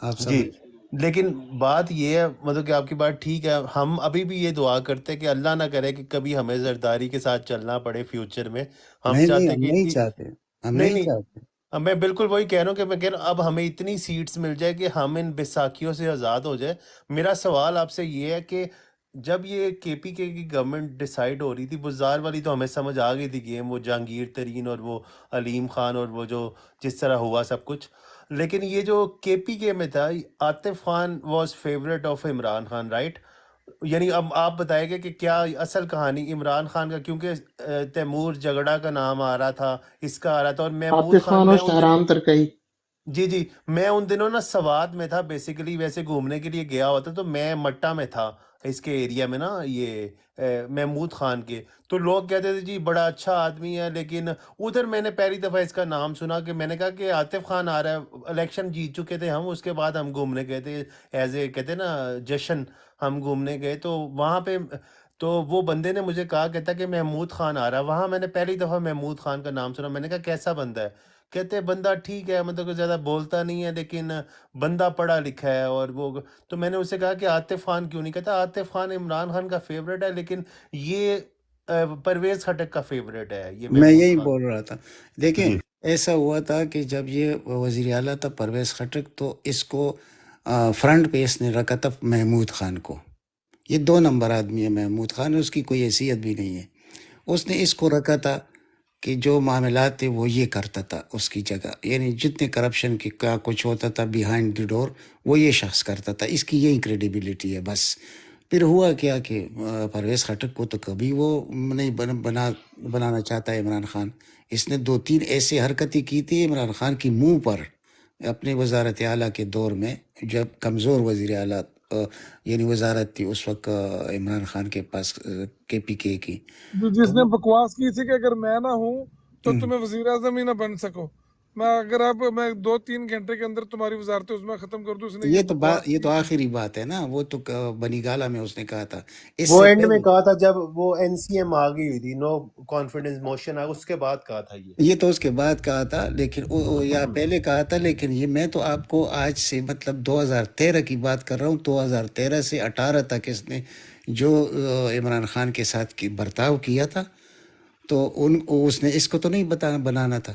S2: آپ
S1: جی،
S2: سمجھ
S1: لیکن بات یہ ہے مطلب کہ آپ کی بات ٹھیک ہے، ہم ابھی بھی یہ دعا کرتے ہیں کہ اللہ نہ کرے کہ کبھی ہمیں زرداری کے ساتھ چلنا پڑے فیوچر میں۔ ہم
S2: نہیں
S1: چاہتے
S2: ہم
S1: کہ
S2: نہیں چاہتے، ہم
S1: نہیں
S2: نہیں
S1: نہیں،
S2: چاہتے۔
S1: اب میں بالکل وہی کہہ رہا ہوں کہ میں کہہ رہا ہوں اب ہمیں اتنی سیٹس مل جائے کہ ہم ان بیساکھیوں سے آزاد ہو جائے۔ میرا سوال آپ سے یہ ہے کہ جب یہ کے پی کے کی گورنمنٹ ڈیسائیڈ ہو رہی تھی، بزار والی تو ہمیں سمجھ آ گئی تھی گیم، وہ جہانگیر ترین اور وہ علیم خان اور وہ جو جس طرح ہوا سب کچھ، لیکن یہ جو کے پی کے میں تھا، Atif Khan was favourite of Imran Khan, right? یعنی اب آپ بتائیں گے کہ کیا اصل کہانی عمران خان کا، کیونکہ تیمور جگڑا کا نام آ رہا تھا، اس کا آ رہا تھا، اور محمود
S3: عاطف
S1: خان،
S3: خان
S1: میں
S3: اور
S1: ان دنوں
S3: شہرام ترکئی.
S1: جی جی میں ان دنوں نا سوات میں تھا بیسیکلی، ویسے گھومنے کے لیے گیا ہوتا تو میں مٹا میں تھا اس کے ایریا میں نا، یہ محمود خان کے، تو لوگ کہتے تھے جی بڑا اچھا آدمی ہے، لیکن ادھر میں نے پہلی دفعہ اس کا نام سنا کہ میں نے کہا کہ عاطف خان آ رہا ہے، الیکشن جیت چکے تھے ہم، اس کے بعد ہم گھومنے گئے تھے ایز اے کہتے ہیں نا جشن، ہم گھومنے گئے تو وہاں پہ تو وہ بندے نے مجھے کہا کہتا کہ محمود خان آ رہا ہے، وہاں میں نے پہلی دفعہ محمود خان کا نام سنا، میں نے کہا کیسا بندہ ہے؟ کہتے ہیں بندہ ٹھیک ہے، مطلب کہ زیادہ بولتا نہیں ہے لیکن بندہ پڑھا لکھا ہے، اور وہ تو میں نے اسے کہا کہ عاطف خان کیوں نہیں؟ کہتا عاطف خان عمران خان کا فیوریٹ ہے، لیکن یہ پرویز خٹک کا فیوریٹ ہے یہ
S2: میں
S1: محمود
S2: یہی
S1: خان۔
S2: بول رہا تھا۔ دیکھیں
S1: جی
S2: ایسا ہوا تھا کہ جب یہ وزیر اعلیٰ تھا پرویز خٹک، تو اس کو فرنٹ پہ اس نے رکھا تھا محمود خان کو۔ یہ 2 نمبر آدمی ہے محمود خان، اس کی کوئی حیثیت بھی نہیں ہے۔ اس نے اس کو رکھا تھا کہ جو معاملات تھے وہ یہ کرتا تھا اس کی جگہ، یعنی جتنے کرپشن کی کا کچھ ہوتا تھا بیہائنڈ دی ڈور وہ یہ شخص کرتا تھا، اس کی یہی کریڈیبلٹی ہے بس۔ پھر ہوا کیا کہ پرویز خٹک کو تو کبھی وہ نہیں بنانا چاہتا ہے عمران خان۔ اس نے 2-3 ایسے حرکتیں کی تھی عمران خان کی منہ پر اپنے وزارت اعلیٰ کے دور میں، جب کمزور وزیر اعلیٰ یعنی وزارت تھی اس وقت عمران خان کے پاس کے پی کے کی،
S8: جس
S2: تو
S8: نے
S2: وہ
S8: بکواس کی تھی کہ اگر میں نہ ہوں تو تمہیں وزیر اعظم ہی نہ بن سکو، میں اگر اب میں 2-3 گھنٹے کے اندر تمہاری وزارتیں اس میں ختم کر دوں، اس نے یہ
S2: یہ تو
S8: بکواس
S2: یہ
S8: کی
S2: تو
S8: تھی۔
S2: آخری بات ہے نا، وہ تو بنی گالا میں اس نے کہا تھا۔ اس
S1: وہ
S2: سے
S1: اینڈ میں
S2: پہلے
S1: کہا تھا جب وہ این سی ایم آ گئی ہوئی تھی، نو کانفیڈنس موشن آ، اس کے بعد کہا تھا یہ۔
S2: یہ تو اس کے بعد کہا تھا، لیکن یا پہلے کہا تھا، لیکن یہ میں تو آپ کو آج سے مطلب 2013 کی بات کر رہا ہوں۔ 2013 سے 18 تک اس نے جو عمران خان کے ساتھ کی برتاؤ کیا تھا، تو اس نے اس کو تو نہیں بنانا تھا۔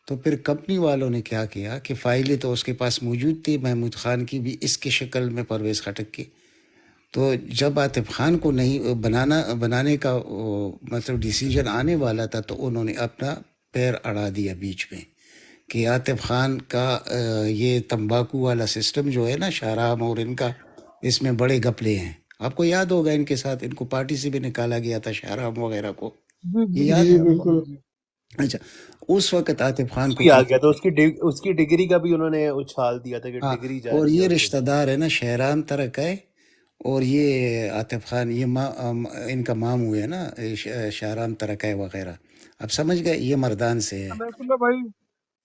S2: تو پھر کمپنی والوں نے کیا کیا کہ فائلیں تو اس کے پاس موجود تھی محمود خان کی بھی، اس کی شکل میں پرویز خٹک کی۔ تو جب عاطف خان کو نہیں بنانے کا مطلب ڈیسیجن آنے والا تھا، تو انہوں نے اپنا پیر اڑا دیا بیچ میں کہ عاطف خان کا یہ تمباکو والا سسٹم جو ہے نا شہرام اور ان کا، اس میں بڑے گپلے ہیں۔ آپ کو یاد ہوگا ان کے ساتھ ان کو پارٹی سے بھی نکالا گیا تھا شہرام وغیرہ کو،
S8: جی
S2: یہ
S8: جی
S2: یاد
S3: جی
S2: ہے آپ کو؟
S3: بالکل.
S2: اچھا، اس وقت عاطف خان کو
S1: بھی آ
S2: کیا،
S1: گیا تو اس کی ڈگری کا بھی انہوں نے اچھال دیا تھا کہ
S2: ہاں،
S1: ڈگری جا
S2: اور
S1: رہی ہے
S2: یہ
S1: اس
S2: رشتہ دار ہے نا شہرام ترکائے اور یہ عاطف خان، یہ ان کا ماموں ہے نا شہرام ترکائے وغیرہ، اب سمجھ گئے یہ مردان سے ہے۔
S8: عنایت اللہ بھائی،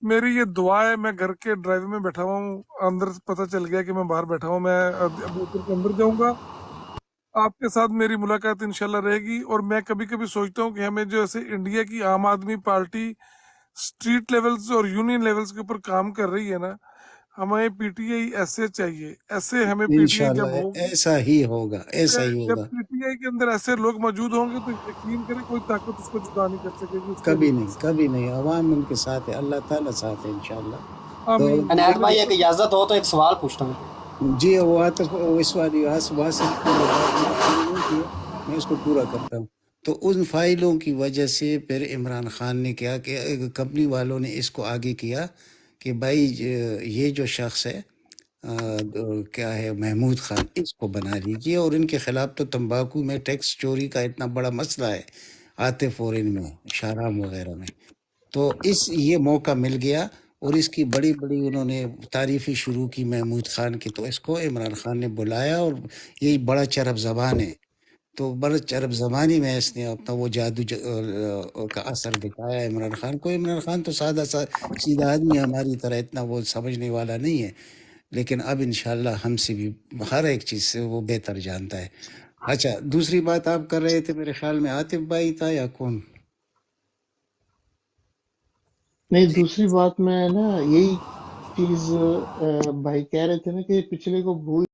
S8: میری یہ دعا ہے، میں گھر کے ڈرائیو میں بیٹھا ہوا ہوں، اندر پتہ چل گیا کہ میں باہر بیٹھا ہوں، میں ابھی اتر کے اندر جاؤں گا، آپ کے ساتھ میری ملاقات انشاءاللہ رہے گی۔ اور میں کبھی کبھی سوچتا ہوں کہ ہمیں جو ایسے انڈیا کی عام آدمی پارٹی اسٹریٹ لیولز اور یونین لیولز کے اوپر کام کر رہی ہے نا، ہمیں پی ٹی آئی ایسے چاہیے، ایسے ہمیں پی ٹی آئی
S2: انشاءاللہ
S8: جب ہوگی،
S2: ایسا ہی ہوگا، ایسا ہی
S8: جب
S2: ہوگا،
S8: پی ٹی آئی کے اندر ایسے لوگ موجود ہوں گے تو یقین کریں کوئی طاقت اس کو جدا نہیں کر سکے گی، اس کو
S2: کبھی
S8: روک نہیں
S2: نہیں،
S8: سکے
S2: کبھی نہیں، عوام ان کے ساتھ ہے، اللہ تعالیٰ ساتھ ہے انشاءاللہ۔
S8: گی۔
S2: تو
S8: آمین
S10: عنایت
S8: آمین۔
S10: بھائی ایک اجازت ہو تو ایک سوال پوچھتا ہوں۔
S2: جی وہ عاطف اس والی واصل کی جو بات میری پوری نہیں کی ہے، میں اس کو پورا کرتا ہوں۔ تو ان فائلوں کی وجہ سے پھر عمران خان نے کیا کہ کمپنی والوں نے اس کو آگے کیا کہ بھائی یہ جو شخص ہے کیا ہے محمود خان، اس کو بنا لیجیے، اور ان کے خلاف تو تمباکو میں ٹیکس چوری کا اتنا بڑا مسئلہ ہے عاطف اور ان میں شارام وغیرہ میں، تو یہ موقع مل گیا۔ اور اس کی بڑی بڑی انہوں نے تعریفیں شروع کی محمود خان کی، تو اس کو عمران خان نے بلایا، اور یہی بڑا چرب زبان ہے، تو بڑا چرب زبانی میں اس نے اپنا وہ جادو کا اثر دکھایا عمران خان کو۔ عمران خان تو سادہ سیدھا آدمی ہے، ہماری طرح اتنا وہ سمجھنے والا نہیں ہے، لیکن اب انشاءاللہ ہم سے بھی ہر ایک چیز سے وہ بہتر جانتا ہے۔ اچھا، دوسری بات آپ کر رہے تھے، میرے خیال میں عاطف بھائی تھا یا کون؟
S3: نہیں، دوسری بات میں نا یہی چیز بھائی کہہ رہے تھے نا کہ پچھلے کو بھول